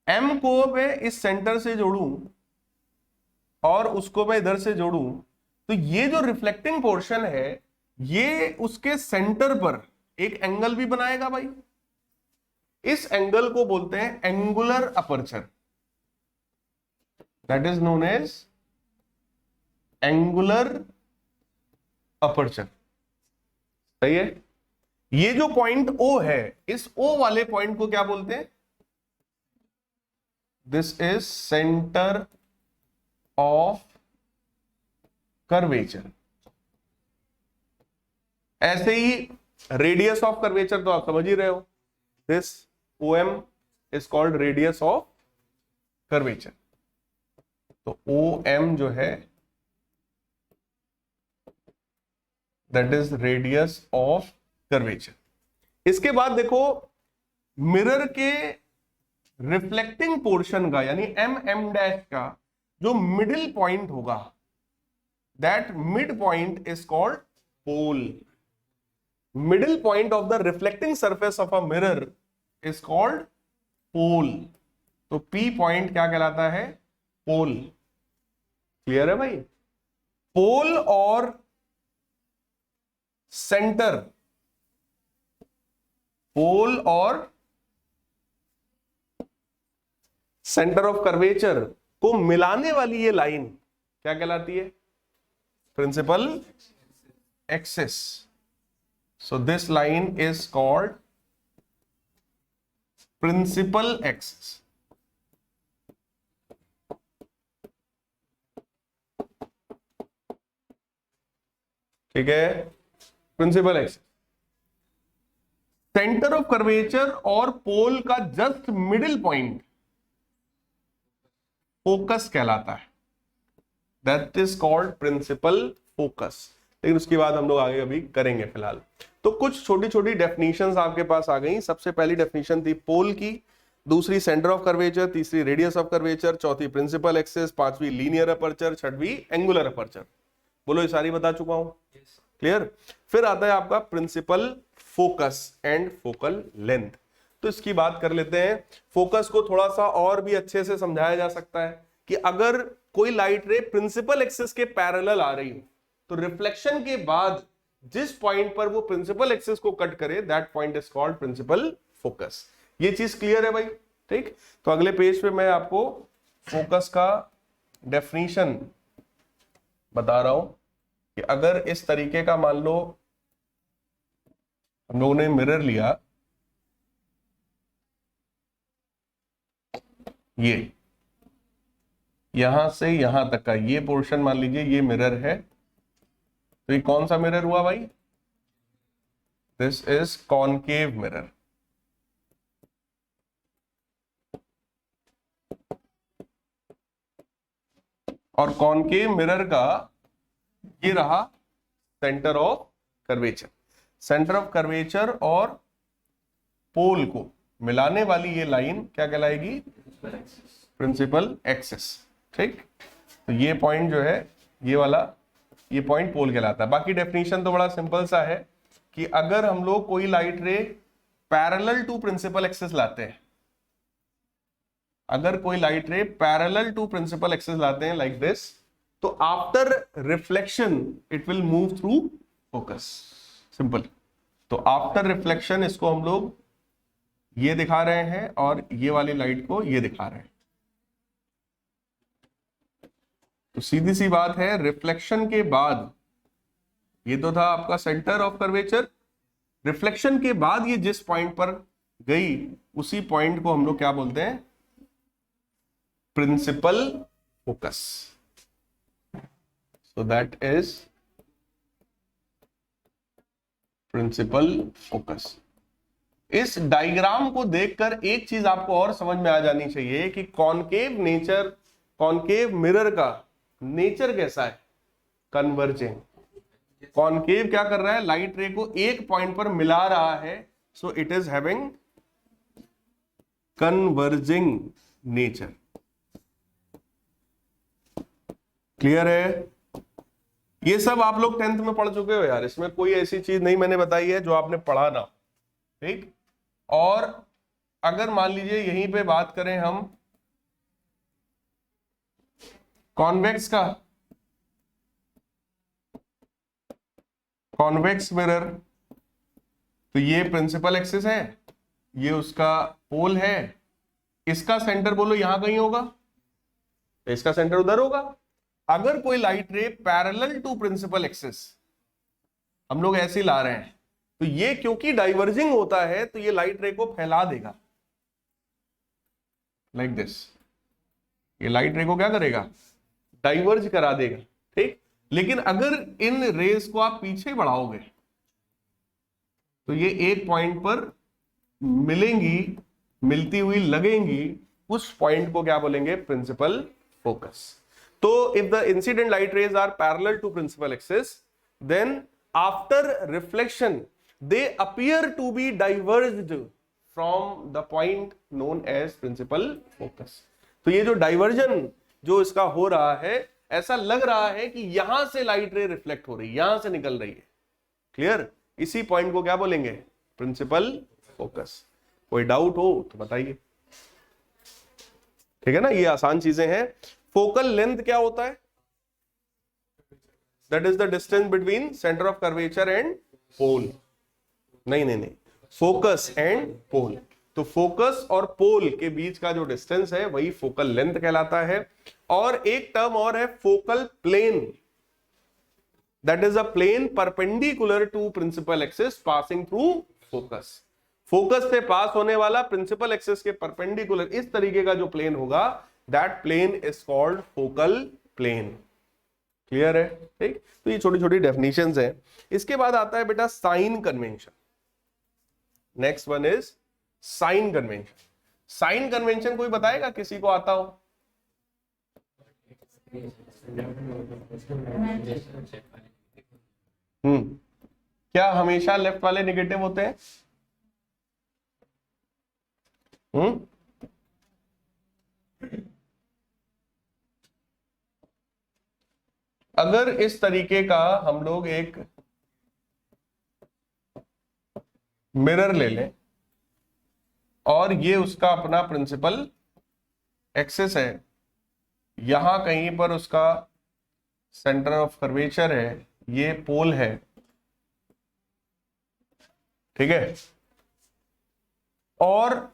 M को मैं इस सेंटर से जोड़ूं और उसको मैं इधर से जोड़ूं तो ये जो रिफ्लेक्टिंग पोर्शन है ये उसके सेंटर पर एक एंगल भी बनाएगा भाई। इस एंगल को बोलते हैं angular aperture, that is known as angular aperture. सही है? ये जो पॉइंट O है, इस O वाले पॉइंट को क्या बोलते हैं? This is centre of curvature. ऐसे ही रेडियस ऑफ कर्वेचर तो आप समझ ही रहे हो, this OM is called radius of curvature। तो OM जो है that is radius of curvature। इसके बाद देखो मिरर के रिफ्लेक्टिंग पोर्शन का यानी M डैश का जो मिडिल पॉइंट होगा, that mid point is called pole। middle point of the reflecting surface of a mirror is called pole। तो P पॉइंट क्या कहलाता है? पोल। क्लियर है भाई? पोल और सेंटर, पोल और सेंटर ऑफ कर्वेचर को मिलाने वाली ये लाइन क्या कहलाती है? Principal axis. So this line is called principal axis. ठीक है? Principal axis centre of curvature और पोल का जस्ट मिडिल पॉइंट फोकस कहलाता है, that is called principal focus. लेकिन उसके बाद हम लोग आगे अभी करेंगे। फिलहाल तो कुछ छोटी छोटी डेफिनेशंस आपके पास आ गई। सबसे पहली डेफिनेशन थी पोल की, दूसरी सेंटर ऑफ कर्वेचर, तीसरी रेडियस ऑफ कर्वेचर, चौथी प्रिंसिपल एक्सिस, पांचवी लीनियर अपर्चर, छठवीं एंगुलर अपर्चर। बोलो, ये सारी बता चुका हूं। क्लियर? फिर आता है आपका principal focus and focal length. तो इसकी बात कर लेते हैं। फोकस को थोड़ा सा और भी अच्छे से समझाया जा सकता है कि अगर कोई लाइट रे प्रिंसिपल एक्सिस के पैरेलल आ रही हो तो रिफ्लेक्शन के बाद जिस पॉइंट पर वो प्रिंसिपल एक्सिस को कट करे, that point is called principal focus. ये चीज क्लियर है भाई? ठीक। तो अगले पेज पे मैं आपको फोकस का डेफिनेशन बता रहा हूं कि अगर इस तरीके का मान लो हम लोगों ने मिरर लिया, ये यहां से यहां तक का ये पोर्शन मान लीजिए ये मिरर है, तो ये कौन सा मिरर हुआ भाई? This is concave mirror. और कॉनकेव मिरर का ये रहा centre of curvature. Centre of curvature और पोल को मिलाने वाली ये लाइन क्या कहलाएगी? Principal axis. ठीक। तो ये पॉइंट जो है ये वाला, ये पॉइंट पोल कहलाता है। बाकी डेफिनेशन तो बड़ा सिंपल सा है कि अगर हम लोग कोई light ray parallel to principal axis लाते हैं, अगर कोई light ray parallel to principal axis लाते हैं लाइक दिस, तो after reflection it will move through focus, simple. तो आफ्टर रिफ्लेक्शन इसको हम लोग ये दिखा रहे हैं और ये वाली लाइट को ये दिखा रहे हैं। तो सीधी सी बात है, रिफ्लेक्शन के बाद ये तो था आपका सेंटर ऑफ कर्वेचर, रिफ्लेक्शन के बाद ये जिस पॉइंट पर गई उसी पॉइंट को हम लोग क्या बोलते हैं, principal focus. So that is principal focus. इस डायग्राम को देखकर एक चीज आपको और समझ में आ जानी चाहिए कि कॉनकेव मिरर का नेचर कैसा है, कन्वर्जिंग। कॉनकेव क्या कर रहा है, लाइट रे को एक पॉइंट पर मिला रहा है, so it is having converging nature. Clear है? ये सब आप लोग 10th में पढ़ चुके हो यार, इसमें कोई ऐसी चीज नहीं मैंने बताई है जो आपने पढ़ा ना, ठीक। और अगर मान लीजिए यहीं पे बात करें हम कॉन्वेक्स का, कॉन्वेक्स मिरर, तो ये प्रिंसिपल एक्सिस है, ये उसका पोल है, इसका सेंटर बोलो यहां कहीं होगा, इसका सेंटर उधर होगा। अगर कोई light ray parallel to principal axis हम लोग ऐसे ला रहे हैं, तो ये क्योंकि डाइवर्जिंग होता है तो ये लाइट रे को फैला देगा लाइक दिस। ये लाइट रे को क्या करेगा, डाइवर्ज करा देगा, ठीक। लेकिन अगर इन रेस को आप पीछे बढ़ाओगे तो ये एक पॉइंट पर मिलेंगी, मिलती हुई लगेंगी, उस पॉइंट को क्या बोलेंगे, प्रिंसिपल फोकस। तो if the incident light rays are parallel to principal axis, then after reflection they appear to be diverged from the point known as principal focus। तो ये जो डाइवर्जन जो इसका हो रहा है, ऐसा लग रहा है कि यहां से लाइट रे रिफ्लेक्ट हो रही है, यहां से निकल रही है। क्लियर? इसी पॉइंट को क्या बोलेंगे, प्रिंसिपल फोकस। कोई डाउट हो तो बताइए, ठीक है ना, ये आसान चीजें हैं। फोकल लेंथ क्या होता है, that is the distance between centre of curvature and pole. नहीं, फोकस एंड पोल। तो फोकस और पोल के बीच का जो डिस्टेंस है वही फोकल लेंथ कहलाता है। और एक टर्म और है, focal plane, that is a plane perpendicular to principal axis passing through focus. Focus से पास होने वाला प्रिंसिपल एक्सिस के परपेंडिकुलर इस तरीके का जो प्लेन होगा, that plane is called focal plane. Clear है? ठीक। तो ये छोटी छोटी डेफिनेशंस हैं। इसके बाद आता है बेटा sign convention. Next one is sign convention. Sign convention कोई बताएगा, किसी को आता हो? क्या हमेशा लेफ्ट वाले नेगेटिव होते हैं? अगर इस तरीके का हम लोग एक मिरर ले लें और ये उसका अपना प्रिंसिपल एक्सिस है, यहां कहीं पर उसका सेंटर ऑफ कर्वेचर है, ये पोल है, ठीक है। और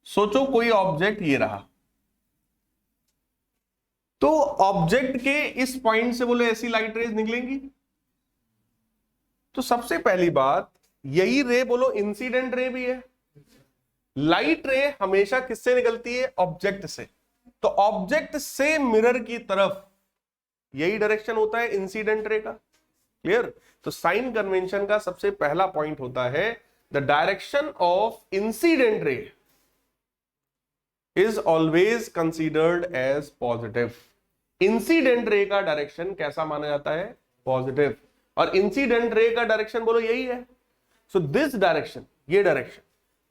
सोचो कोई ऑब्जेक्ट ये रहा, तो ऑब्जेक्ट के इस पॉइंट से बोले ऐसी लाइट रेज निकलेंगी। तो सबसे पहली बात, यही रे बोलो इंसिडेंट रे भी है। लाइट रे हमेशा किससे निकलती है, ऑब्जेक्ट से। तो ऑब्जेक्ट से मिरर की तरफ यही डायरेक्शन होता है इंसिडेंट रे का। क्लियर? तो साइन कन्वेंशन का सबसे पहला पॉइंट होता है, the direction of incident ray is always considered as positive. Incident ray का डायरेक्शन कैसा माना जाता है, पॉजिटिव। और इंसिडेंट रे का डायरेक्शन बोलो यही है। सो दिस डायरेक्शन, ये direction,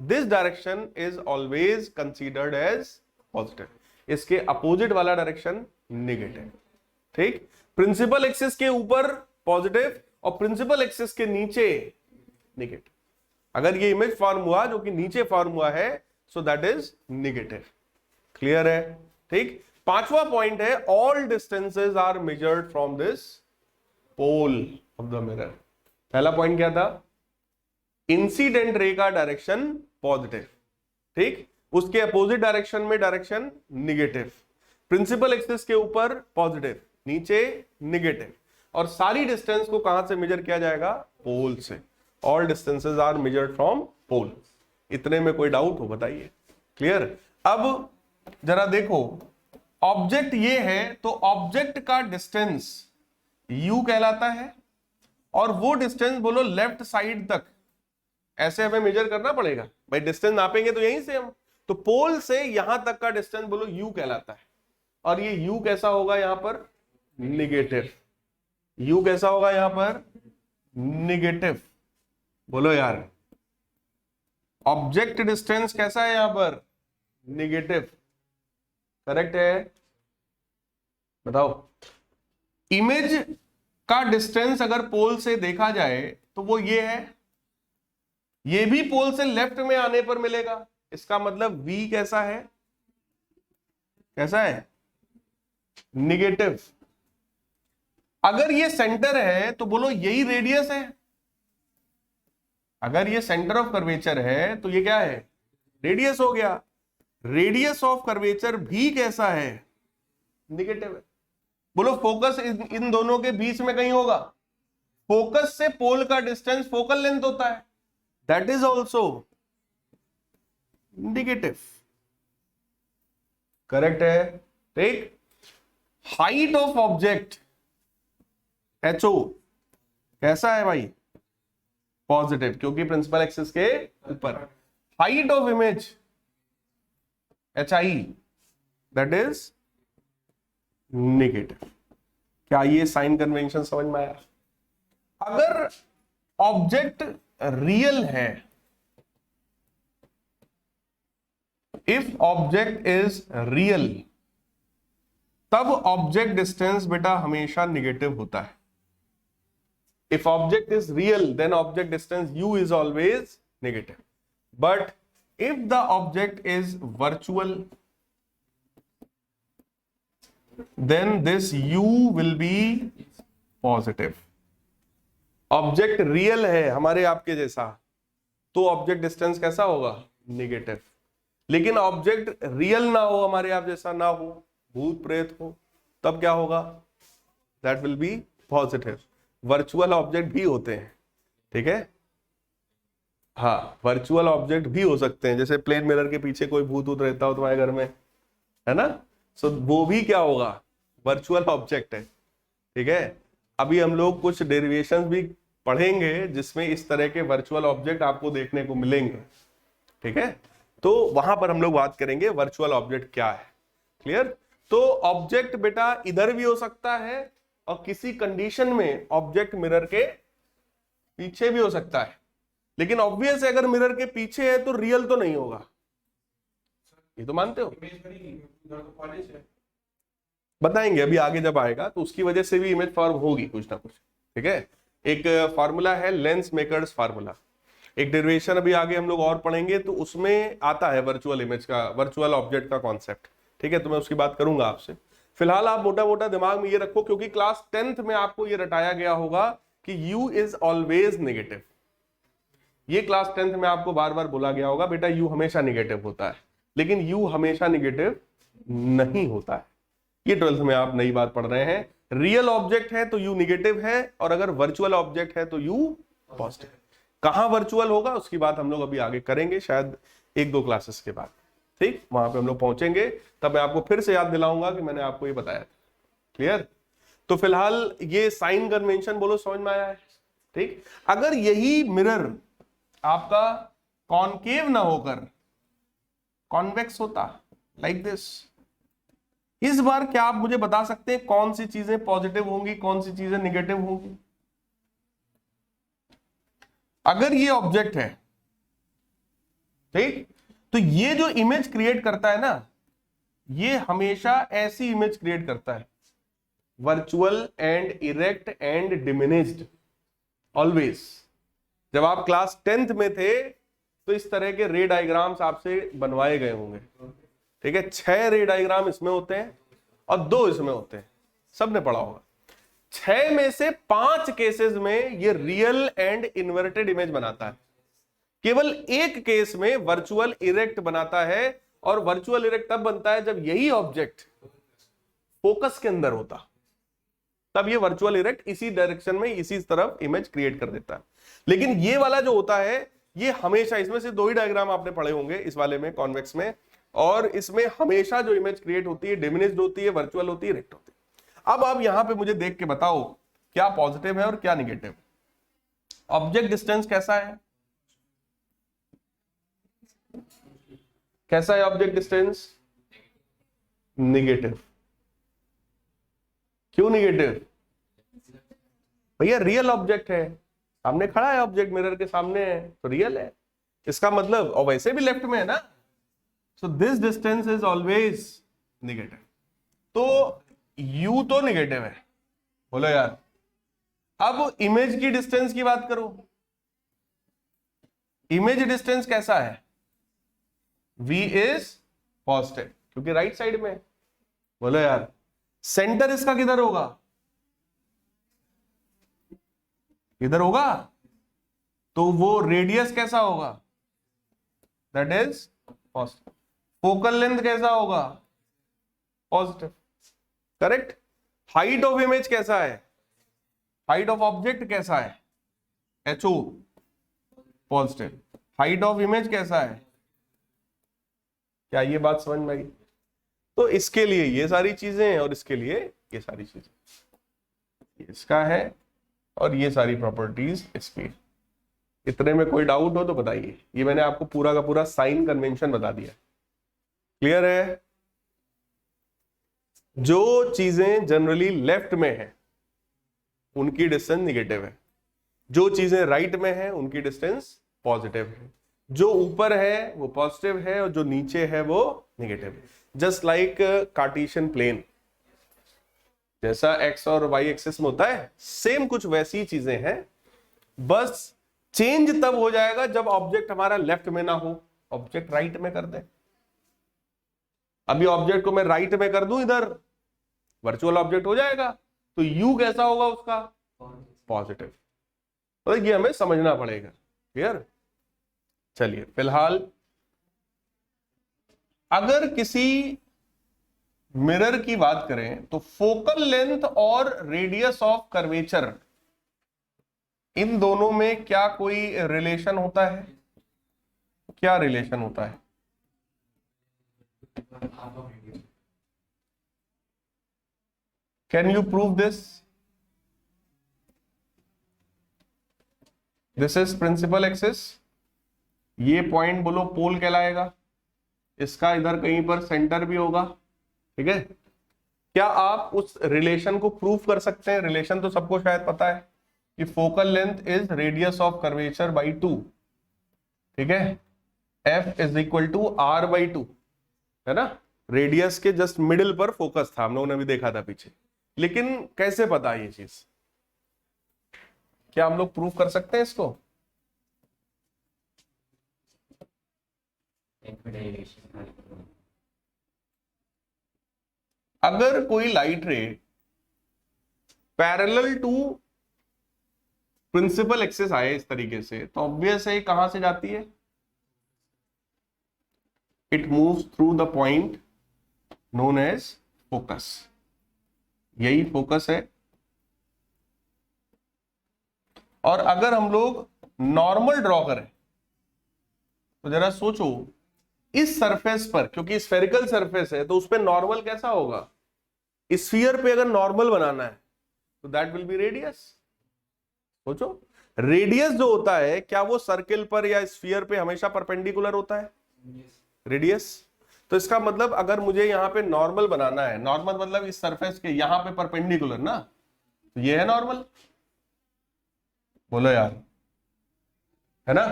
this direction is always considered as positive. इसके अपोजिट वाला डायरेक्शन नेगेटिव। ठीक? प्रिंसिपल एक्सिस के ऊपर पॉजिटिव और प्रिंसिपल एक्सिस के नीचे नेगेटिव। अगर ये इमेज फॉर्म हुआ जो कि नीचे फॉर्म हुआ है, so that is negative. Clear है? ठीक। पांचवा पॉइंट है all distances are measured from this pole of the mirror. पहला पॉइंट क्या था? इंसिडेंट रे का डायरेक्शन पॉजिटिव, ठीक, उसके अपोजिट डायरेक्शन में डायरेक्शन निगेटिव, प्रिंसिपल एक्सिस के ऊपर पॉजिटिव, नीचे निगेटिव, और सारी डिस्टेंस को कहां से मेजर किया जाएगा? पोल से। All distances are measured from pole. इतने में कोई डाउट हो बताइए? क्लियर? अब जरा देखो, ऑब्जेक्ट ये है तो ऑब्जेक्ट का डिस्टेंस u कहलाता है, और वो डिस्टेंस बोलो लेफ्ट साइड तक ऐसे हमें मेजर करना पड़ेगा भाई, डिस्टेंस नापेंगे तो यहीं से हम, तो पोल से यहां तक का डिस्टेंस बोलो u कहलाता है, और ये u कैसा होगा यहां पर? निगेटिव। u कैसा होगा यहां पर? निगेटिव। बोलो यार, ऑब्जेक्ट डिस्टेंस कैसा है यहां पर? निगेटिव। करेक्ट है? बताओ। इमेज का डिस्टेंस अगर पोल से देखा जाए तो वो ये है, ये भी पोल से लेफ्ट में आने पर मिलेगा, इसका मतलब v कैसा है? कैसा है? निगेटिव। अगर ये सेंटर है तो बोलो यही रेडियस है, अगर ये सेंटर ऑफ कर्वेचर है तो ये क्या है? रेडियस हो गया। रेडियस ऑफ कर्वेचर भी कैसा है? निगेटिव है। बोलो फोकस इन दोनों के बीच में कहीं होगा, फोकस से पोल का डिस्टेंस फोकल लेंथ होता है, that is also negative. Correct है? ठीक। हाइट ऑफ ऑब्जेक्ट HO कैसा है भाई? पॉजिटिव, क्योंकि प्रिंसिपल एक्सिस के ऊपर। Height of image HI that is negative. क्या ये साइन कन्वेंशन समझ में आया? अगर ऑब्जेक्ट रियल है, इफ ऑब्जेक्ट इज रियल, तब ऑब्जेक्ट डिस्टेंस बेटा हमेशा निगेटिव होता है। If object is real then object distance u is always negative, but if the object is virtual then this u will be positive। Object real है हमारे आपके जैसा तो ऑब्जेक्ट डिस्टेंस कैसा होगा? निगेटिव। लेकिन ऑब्जेक्ट रियल ना हो, हमारे आप जैसा ना हो, भूत प्रेत हो, तब क्या होगा? That will be positive. Virtual object भी होते हैं, ठीक है? हाँ, वर्चुअल ऑब्जेक्ट भी हो सकते हैं, जैसे प्लेन मिरर के पीछे कोई भूत वूत रहता हो तुम्हारे घर में, है ना? सो वो भी क्या होगा? वर्चुअल ऑब्जेक्ट है, ठीक है? अभी हम लोग कुछ डेरिवेशंस भी पढ़ेंगे जिसमें इस तरह के वर्चुअल ऑब्जेक्ट आपको देखने को मिलेंगे, ठीक है? तो वहां पर हम लोग बात करेंगे वर्चुअल ऑब्जेक्ट क्या है। क्लियर? तो ऑब्जेक्ट बेटा इधर भी हो सकता है और किसी कंडीशन में ऑब्जेक्ट मिरर के पीछे भी हो सकता है, लेकिन ऑब्वियस है अगर मिरर के पीछे है तो रियल तो नहीं होगा, ये तो मानते हो? बताएंगे अभी आगे जब आएगा, तो उसकी वजह से भी इमेज फॉर्म होगी कुछ ना कुछ, ठीक है? एक फार्मूला है लेंस मेकर्स फार्मूला, एक डेरिवेशन अभी आगे हम लोग और पढ़ेंगे, तो उसमें आता है वर्चुअल इमेज का, वर्चुअल ऑब्जेक्ट का कॉन्सेप्ट, ठीक है? तो मैं उसकी बात करूंगा आपसे। फिलहाल आप मोटा मोटा दिमाग में ये रखो, क्योंकि क्लास 10th में आपको ये रटाया गया होगा कि u इज ऑलवेज नेगेटिव। ये क्लास 10th में आपको बार बार बोला गया होगा बेटा u हमेशा नेगेटिव होता है, लेकिन u हमेशा नेगेटिव नहीं होता है। ये 12th में आप नई बात पढ़ रहे हैं। रियल ऑब्जेक्ट है तो u नेगेटिव है, और अगर वर्चुअल ऑब्जेक्ट है तो u पॉजिटिव। कहां वर्चुअल होगा उसकी बात हम लोग अभी आगे करेंगे, शायद 1-2 क्लासेस के बाद, ठीक? वहां पे हम लोग पहुंचेंगे, तब मैं आपको फिर से याद दिलाऊंगा कि मैंने आपको ये बताया था। क्लियर? तो फिलहाल ये साइन कन्वेंशन बोलो समझ में आया है, ठीक? अगर यही मिरर आपका कॉनकेव ना होकर कॉन्वेक्स होता, लाइक दिस, इस बार क्या आप मुझे बता सकते हैं कौन सी चीजें पॉजिटिव होंगी, कौन सी चीजें निगेटिव होंगी? अगर ये ऑब्जेक्ट है, ठीक, तो ये जो इमेज क्रिएट करता है ना, ये हमेशा ऐसी इमेज क्रिएट करता है, virtual and erect and diminished, always. जब आप क्लास 10th में थे तो इस तरह के रे डायग्राम्स आपसे बनवाए गए होंगे, ठीक है। 6 रे डायग्राम इसमें होते हैं और 2 इसमें होते हैं, सबने पढ़ा होगा। 6 में से 5 केसेस में ये रियल एंड इन्वर्टेड इमेज बनाता है, केवल एक केस में वर्चुअल इरेक्ट बनाता है, और वर्चुअल इरेक्ट तब बनता है जब यही ऑब्जेक्ट फोकस के अंदर होता, तब ये वर्चुअल इरेक्ट इसी डायरेक्शन में इसी तरफ इमेज क्रिएट कर देता है। लेकिन ये वाला जो होता है ये हमेशा, इसमें से 2 ही डायग्राम आपने पढ़े होंगे इस वाले में, कॉन्वेक्स में, और इसमें हमेशा जो इमेज क्रिएट होती है डिमिनिश्ड होती है, वर्चुअल होती है, इरेक्ट होती है। अब आप यहां पे मुझे देख के बताओ क्या पॉजिटिव है और क्या निगेटिव। ऑब्जेक्ट डिस्टेंस कैसा है, कैसा है ऑब्जेक्ट डिस्टेंस? निगेटिव। क्यों निगेटिव? भैया रियल ऑब्जेक्ट है, सामने खड़ा है ऑब्जेक्ट, मिरर के सामने है तो रियल है, इसका मतलब, और वैसे भी लेफ्ट में है ना, so this distance is always negative. तो u तो निगेटिव है, बोलो यार। अब इमेज की डिस्टेंस की बात करो, इमेज डिस्टेंस कैसा है? v इज पॉजिटिव, क्योंकि राइट साइड में, बोलो यार। सेंटर इसका किधर होगा? इधर होगा, तो वो रेडियस कैसा होगा? That is positive. Focal length कैसा होगा? Positive, correct. Height of image कैसा है? हाइट ऑफ ऑब्जेक्ट कैसा है? HO, positive. Height of image कैसा है? क्या ये बात समझ में आई? तो इसके लिए ये सारी चीजें और इसके लिए ये सारी चीजें, इसका है और ये सारी प्रॉपर्टीज इसकी। इतने में कोई डाउट हो तो बताइए। ये मैंने आपको पूरा का पूरा साइन कन्वेंशन बता दिया, क्लियर है? जो चीजें जनरली लेफ्ट में है उनकी डिस्टेंस निगेटिव है, जो चीजें राइट में है उनकी डिस्टेंस पॉजिटिव है, जो ऊपर है वो पॉजिटिव है और जो नीचे है वो निगेटिव है। जस्ट लाइक कार्टेशियन प्लेन, जैसा एक्स और वाई एक्सिस में होता है, सेम कुछ वैसी चीजें हैं, बस चेंज तब हो जाएगा जब ऑब्जेक्ट हमारा लेफ्ट में ना हो, ऑब्जेक्ट राइट में कर दे। अभी ऑब्जेक्ट को मैं राइट में कर दूं, इधर वर्चुअल ऑब्जेक्ट हो जाएगा, तो यू कैसा होगा उसका? पॉजिटिव। तो ये हमें समझना पड़ेगा, क्लियर? चलिए, फिलहाल अगर किसी मिरर की बात करें तो फोकल लेंथ और रेडियस ऑफ कर्वेचर, इन दोनों में क्या कोई रिलेशन होता है? क्या रिलेशन होता है? Can you prove this? This is principal axis, ये पॉइंट बोलो पोल कहलाएगा, इसका इधर कहीं पर सेंटर भी होगा, ठीक है। क्या आप उस रिलेशन को प्रूव कर सकते हैं? रिलेशन तो सबको शायद पता है कि focal length is radius of curvature by 2, ठीक है। F is equal to R by 2, है ना। रेडियस के जस्ट मिडिल पर फोकस था, हम लोगों ने भी देखा था पीछे। लेकिन कैसे पता ये चीज? क्या हम लोग प्रूव कर सकते हैं इसको? अगर कोई light ray parallel to principal axis आए इस तरीके से, तो ऑब्वियस है कहां से जाती है? It moves through the point known as focus, यही फोकस है। और अगर हम लोग नॉर्मल ड्रॉ करें तो जरा सोचो, इस सरफेस पर, क्योंकि स्फेरिकल सरफेस है तो उस पर नॉर्मल कैसा होगा? स्फीयर पे अगर नॉर्मल बनाना है तो दैट विल बी रेडियस। सोचो, रेडियस जो होता है क्या वो सर्किल पर या स्फीयर पे हमेशा परपेंडिकुलर होता है? रेडियस। तो इसका मतलब अगर मुझे यहां पे नॉर्मल बनाना है, नॉर्मल मतलब इस सरफेस के यहां पे परपेंडिकुलर ना, तो ये है नॉर्मल, बोलो यार, है ना।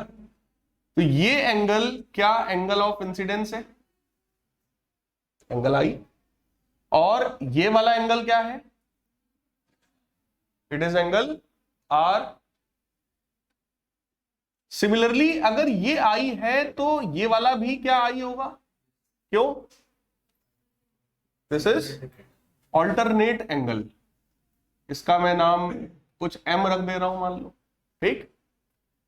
तो ये एंगल क्या एंगल ऑफ इंसिडेंस है? Angle I. और ये वाला एंगल क्या है? It is angle R. Similarly अगर ये आई है तो ये वाला भी क्या आई होगा, क्यों, दिस इज ऑल्टरनेट एंगल, इसका मैं नाम कुछ एम रख दे रहा हूं मान लो, ठीक।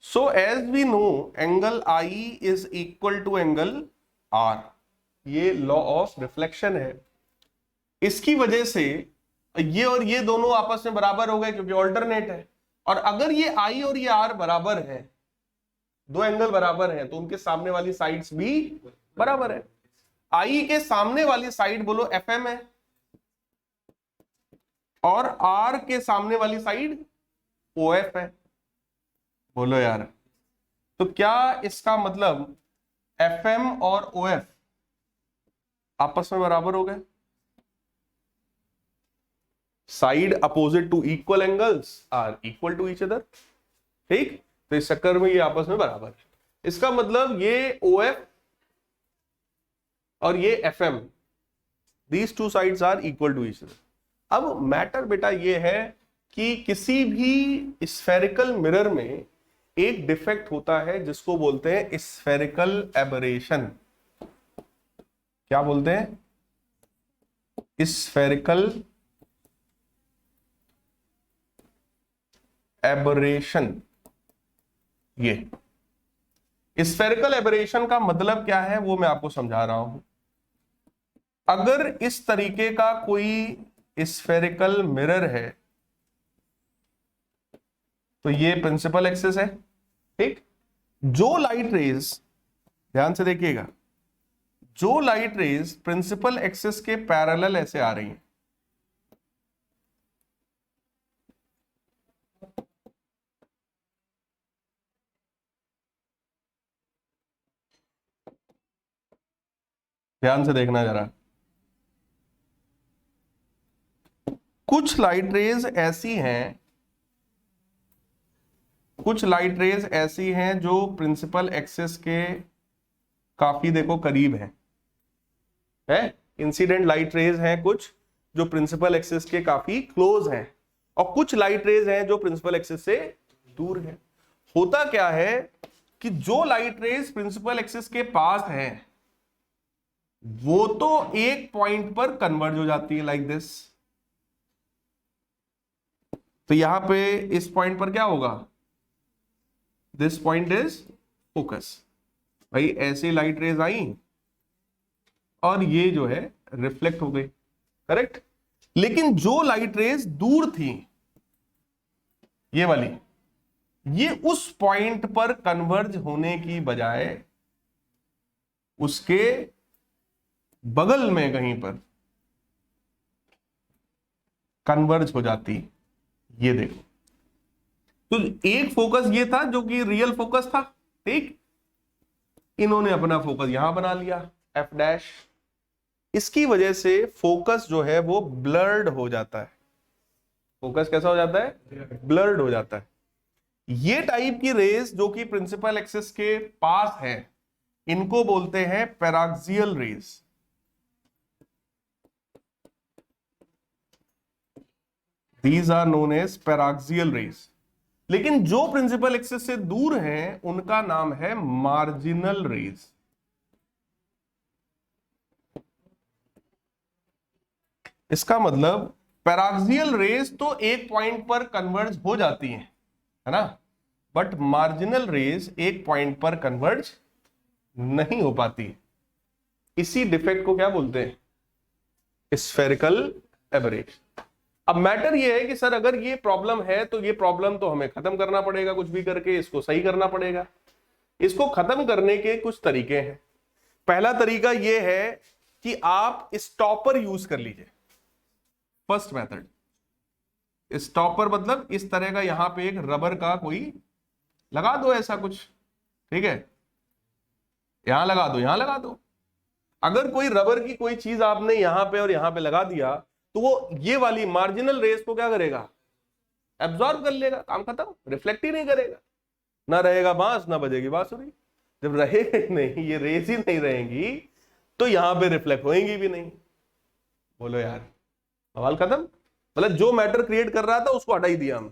So as we know angle I is equal to angle R, ये लॉ ऑफ रिफ्लेक्शन है। इसकी वजह से ये और ये दोनों आपस में बराबर हो गए क्योंकि ऑल्टरनेट है, और अगर ये आई और ये आर बराबर है, दो एंगल बराबर हैं, तो उनके सामने वाली साइड्स भी बराबर है। आई के सामने वाली साइड बोलो एफ एम है, और आर के सामने वाली साइड ओ एफ है, बोलो यार। तो क्या इसका मतलब एफ एम और ओ एफ आपस में बराबर हो गए, side opposite to equal angles are equal to each other, ठीक। तो इस चक्कर में ये आपस में बराबर है। इसका मतलब ये ओ एफ और ये F M, these two sides are equal to each other. अब मैटर बेटा ये है कि किसी भी स्फेरिकल मिरर में एक डिफेक्ट होता है जिसको बोलते हैं स्फेरिकल एबरेशन। क्या बोलते हैं, स्फेरिकल एबरेशन। ये स्फेरिकल एबरेशन का मतलब क्या है वो मैं आपको समझा रहा हूं। अगर इस तरीके का कोई स्फेरिकल मिरर है तो ये प्रिंसिपल एक्सिस है, ठीक। जो लाइट रेज, ध्यान से देखिएगा, जो लाइट रेज प्रिंसिपल एक्सिस के पैरेलल ऐसे आ रही हैं, ध्यान से देखना जरा, कुछ लाइट रेज ऐसी हैं, कुछ लाइट रेज ऐसी हैं जो प्रिंसिपल एक्सिस के काफी देखो करीब है इंसिडेंट लाइट रेज हैं कुछ जो प्रिंसिपल एक्सिस के काफी क्लोज हैं, और कुछ लाइट रेज हैं जो प्रिंसिपल एक्सिस से दूर है। होता क्या है कि जो लाइट रेज प्रिंसिपल एक्सिस के पास है वो तो एक पॉइंट पर कन्वर्ज हो जाती है लाइक दिस। तो यहां पे इस पॉइंट पर क्या होगा, दिस पॉइंट इज फोकस। भाई ऐसे लाइट रेज आई और ये जो है रिफ्लेक्ट हो गई, करेक्ट। लेकिन जो लाइट रेज दूर थी, ये वाली, ये उस पॉइंट पर कन्वर्ज होने की बजाय उसके बगल में कहीं पर कन्वर्ज हो जाती। ये देखो, तो एक फोकस ये था जो कि रियल फोकस था, ठीक। इन्होंने अपना फोकस यहां बना लिया एफ डैश, इसकी वजह से फोकस जो है वो ब्लर्ड हो जाता है। फोकस कैसा हो जाता है, ब्लर्ड हो जाता है। ये टाइप की रेज जो कि प्रिंसिपल एक्सिस के पास है, इनको बोलते हैं paraxial rays. These are known as paraxial rays. लेकिन जो प्रिंसिपल एक्सिस से दूर हैं उनका नाम है मार्जिनल रेज। इसका मतलब पैराक्सियल रेज तो एक पॉइंट पर कन्वर्ज हो जाती है ना, बट मार्जिनल रेज एक पॉइंट पर कन्वर्ज नहीं हो पाती। इसी डिफेक्ट को क्या बोलते हैं, स्फेरिकल एबरेशन। अब मैटर ये है कि सर अगर ये प्रॉब्लम है तो ये प्रॉब्लम तो हमें खत्म करना पड़ेगा, कुछ भी करके इसको सही करना पड़ेगा। इसको खत्म करने के कुछ तरीके हैं। पहला तरीका ये है कि आप स्टॉपर यूज कर लीजिए। फर्स्ट मेथड, स्टॉपर मतलब इस तरह का यहां पे एक रबर का कोई लगा दो, ऐसा कुछ, ठीक है, यहां लगा दो, यहां लगा दो। अगर कोई रबर की कोई चीज आपने यहां पे और यहां पे लगा दिया तो वो ये वाली मार्जिनल रेस को क्या करेगा, एब्जॉर्ब कर लेगा, काम खत्म, रिफ्लेक्ट ही नहीं करेगा। ना रहेगा बांस ना बजेगी बांसुरी। जब रहेगा नहीं, ये रेस ही नहीं रहेंगी तो यहां पे रिफ्लेक्ट होएंगी भी नहीं। बोलो यार, सवाल खत्म। मतलब जो मैटर क्रिएट कर रहा था उसको हटा ही दिया हमने,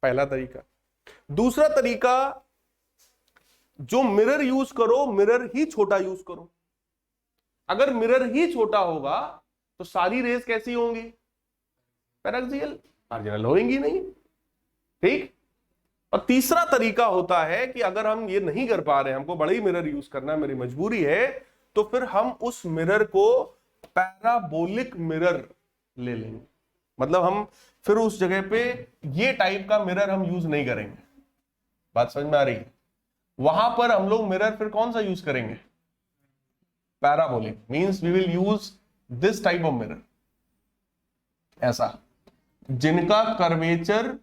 पहला तरीका। दूसरा तरीका जो मिरर यूज करो मिरर ही छोटा यूज करो। अगर मिरर ही छोटा होगा तो सारी रेस कैसी होंगी, पैराक्सियल, मार्जिनल होंगी नहीं। ठीक। और तीसरा तरीका होता है कि अगर हम ये नहीं कर पा रहे हैं, हमको बड़ा ही मिरर यूज करना है, मेरी मजबूरी है, तो फिर हम उस मिरर को पैराबोलिक मिरर ले लेंगे। मतलब हम फिर उस जगह पे ये टाइप का मिरर हम यूज नहीं करेंगे। बात समझ में आ रही है? वहां पर हम लोग मिरर फिर कौन सा यूज करेंगे, parabolic. Means we will use this type of mirror, ऐसा जिनका कर्वेचर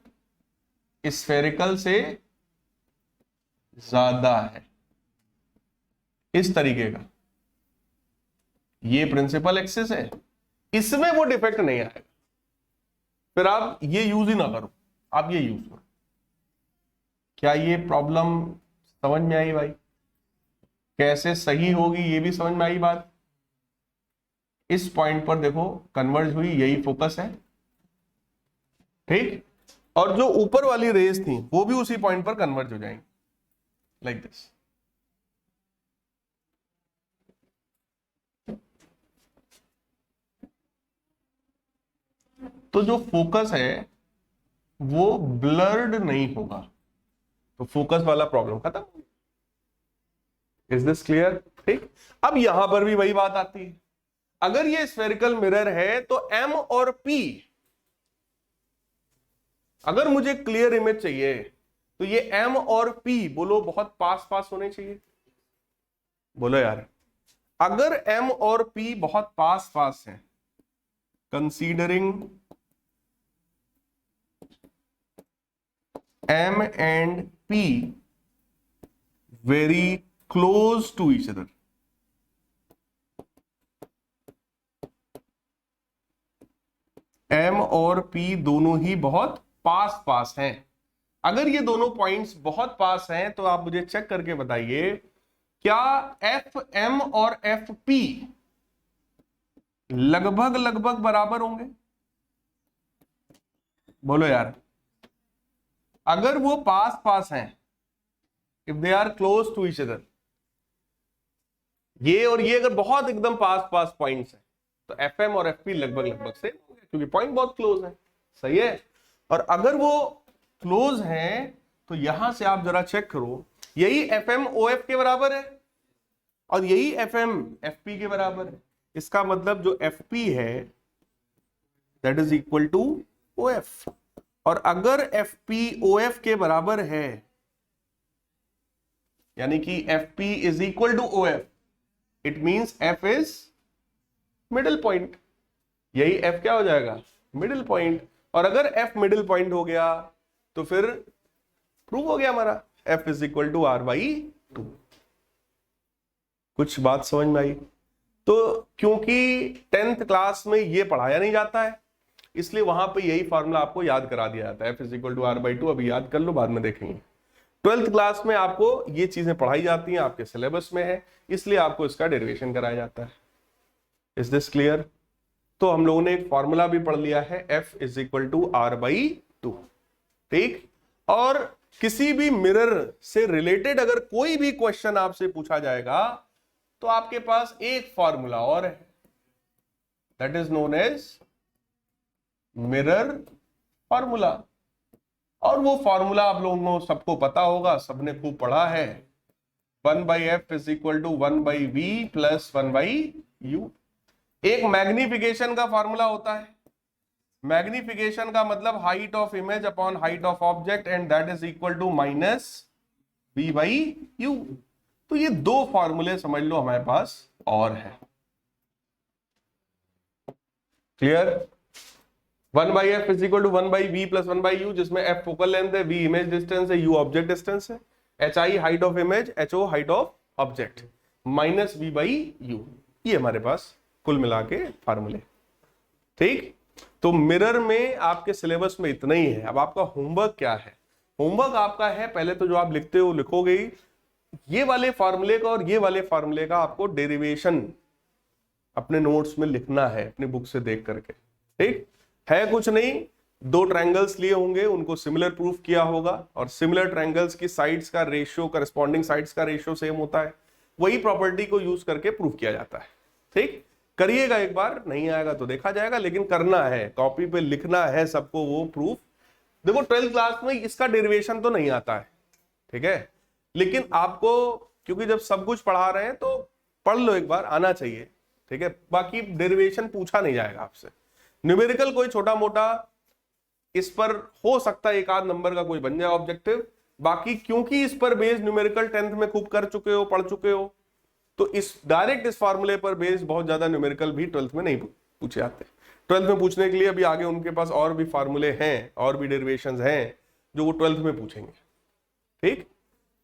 स्फेरिकल से ज्यादा है, इस तरीके का। ये प्रिंसिपल एक्सिस है, इसमें वो डिफेक्ट नहीं आएगा। फिर आप ये यूज ही ना करो, आप ये यूज करो। क्या ये प्रॉब्लम समझ में आई भाई? कैसे सही होगी ये भी समझ में आई बात? इस पॉइंट पर देखो कन्वर्ज हुई, यही फोकस है। ठीक। और जो ऊपर वाली रेस थी वो भी उसी पॉइंट पर कन्वर्ज हो जाएंगी, लाइक दिस। तो जो फोकस है वो ब्लर्ड नहीं होगा, तो फोकस वाला प्रॉब्लम खत्म। Is this clear? ठीक। अब यहां पर भी वही बात आती है, अगर ये स्फेरिकल मिरर है तो एम और पी, अगर मुझे क्लियर इमेज चाहिए तो ये एम और पी बोलो बहुत पास पास होने चाहिए। बोलो यार, अगर एम और पी बहुत पास पास हैं, considering M and P very close to each other, M और पी दोनों ही बहुत पास पास हैं। अगर ये दोनों पॉइंट्स बहुत पास हैं तो आप मुझे चेक करके बताइए, क्या एफ एम और एफ पी लगभग लगभग बराबर होंगे? बोलो यार, अगर वो पास पास हैं, if they are close to each other, ये और ये अगर बहुत एकदम पास पास पॉइंट्स हैं, तो एफ एम और एफ पी लगभग लगभग से होंगे, क्योंकि पॉइंट बहुत क्लोज है। सही है। और अगर वो क्लोज हैं तो यहां से आप जरा चेक करो, यही एफ एम ओ एफ के बराबर है और यही एफ एम एफ पी के बराबर है। इसका मतलब जो एफ पी है that is equal to O F. और अगर एफ पी ओ एफ के बराबर है, यानी कि F P is equal to O F, it means F is middle point. यही एफ क्या हो जाएगा, मिडिल पॉइंट। और अगर एफ मिडिल पॉइंट हो गया तो फिर प्रूव हो गया हमारा, F is equal to R by 2। कुछ बात समझ में आई? तो क्योंकि 10th क्लास में ये पढ़ाया नहीं जाता है, इसलिए वहां पे यही फॉर्मूला आपको याद करा दिया जाता है, F is equal to R by 2। अभी याद कर लो, बाद में देखेंगे। 12th क्लास में आपको ये चीजें पढ़ाई जाती हैं, आपके सिलेबस में है, इसलिए आपको इसका डेरिवेशन कराया जाता है। Is this clear? तो हम लोगों ने एक फॉर्मूला भी पढ़ लिया है, F is equal to R by 2। ठीक। और किसी भी मिरर से रिलेटेड अगर कोई भी क्वेश्चन आपसे पूछा जाएगा तो आपके पास एक फॉर्मूला और है, that is known as mirror formula. और वो फॉर्मूला आप लोगों को सबको पता होगा, सबने खूब पढ़ा है, 1 by F is equal to 1 by V plus 1 by U. एक मैग्निफिकेशन का फॉर्मूला होता है, मैग्निफिकेशन का मतलब height of image upon height of object, and that is equal to minus V by U. तो ये दो फॉर्मूले समझ लो हमारे पास और है। Clear? 1 by F is equal to 1 by V plus 1 by U, जिसमें एफ फोकल लेंथ है, वी इमेज डिस्टेंस है, यू ऑब्जेक्ट डिस्टेंस है, H I height of image, H O height of object, minus V by U. ये हमारे पास कुल मिला के फार्मूले। ठीक। तो मिरर में आपके सिलेबस में इतना ही है। अब आपका होमवर्क क्या है? होमवर्क आपका है, पहले तो जो आप लिखते हो लिखोगे ही, ये वाले फार्मूले का और ये वाले फार्मूले का आपको डेरिवेशन अपने नोट्स में लिखना है, अपनी बुक से देख करके। ठीक है, कुछ नहीं, दो ट्रायंगल्स लिए होंगे, उनको सिमिलर प्रूफ किया होगा, और सिमिलर ट्रायंगल्स की साइड्स का रेशियो, करस्पॉन्डिंग साइड्स का रेशियो सेम होता है, वही प्रॉपर्टी को यूज करके प्रूफ किया जाता है। ठीक, करिएगा एक बार, नहीं आएगा तो देखा जाएगा, लेकिन करना है, कॉपी पे लिखना है सबको वो प्रूफ। देखो 12th क्लास में इसका डेरिवेशन तो नहीं आता है, ठीक है, लेकिन आपको क्योंकि जब सब कुछ पढ़ा रहे हैं तो पढ़ लो एक बार, आना चाहिए, ठीक है। बाकी डेरिवेशन पूछा नहीं जाएगा आपसे, न्यूमेरिकल कोई छोटा मोटा इस पर हो सकता है एक आध नंबर का कोई बन जाए ऑब्जेक्टिव, बाकी क्योंकि इस पर बेस्ड न्यूमेरिकल 10th में खूब कर चुके हो, पढ़ चुके हो, तो इस डायरेक्ट इस फार्मूले पर बेस्ड बहुत ज्यादा न्यूमेरिकल भी 12th में नहीं पूछे जाते। 12th में पूछने के लिए अभी आगे उनके पास और भी फार्मूले हैं, और भी डेरिवेशंस हैं जो वो 12th में पूछेंगे। ठीक,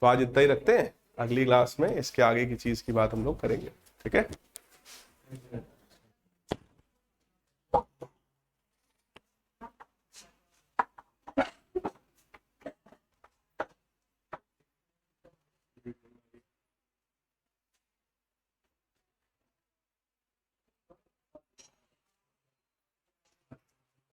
तो आज इतना ही रखते हैं, अगली क्लास में इसके आगे की चीज की बात हम लोग करेंगे, ठीक है।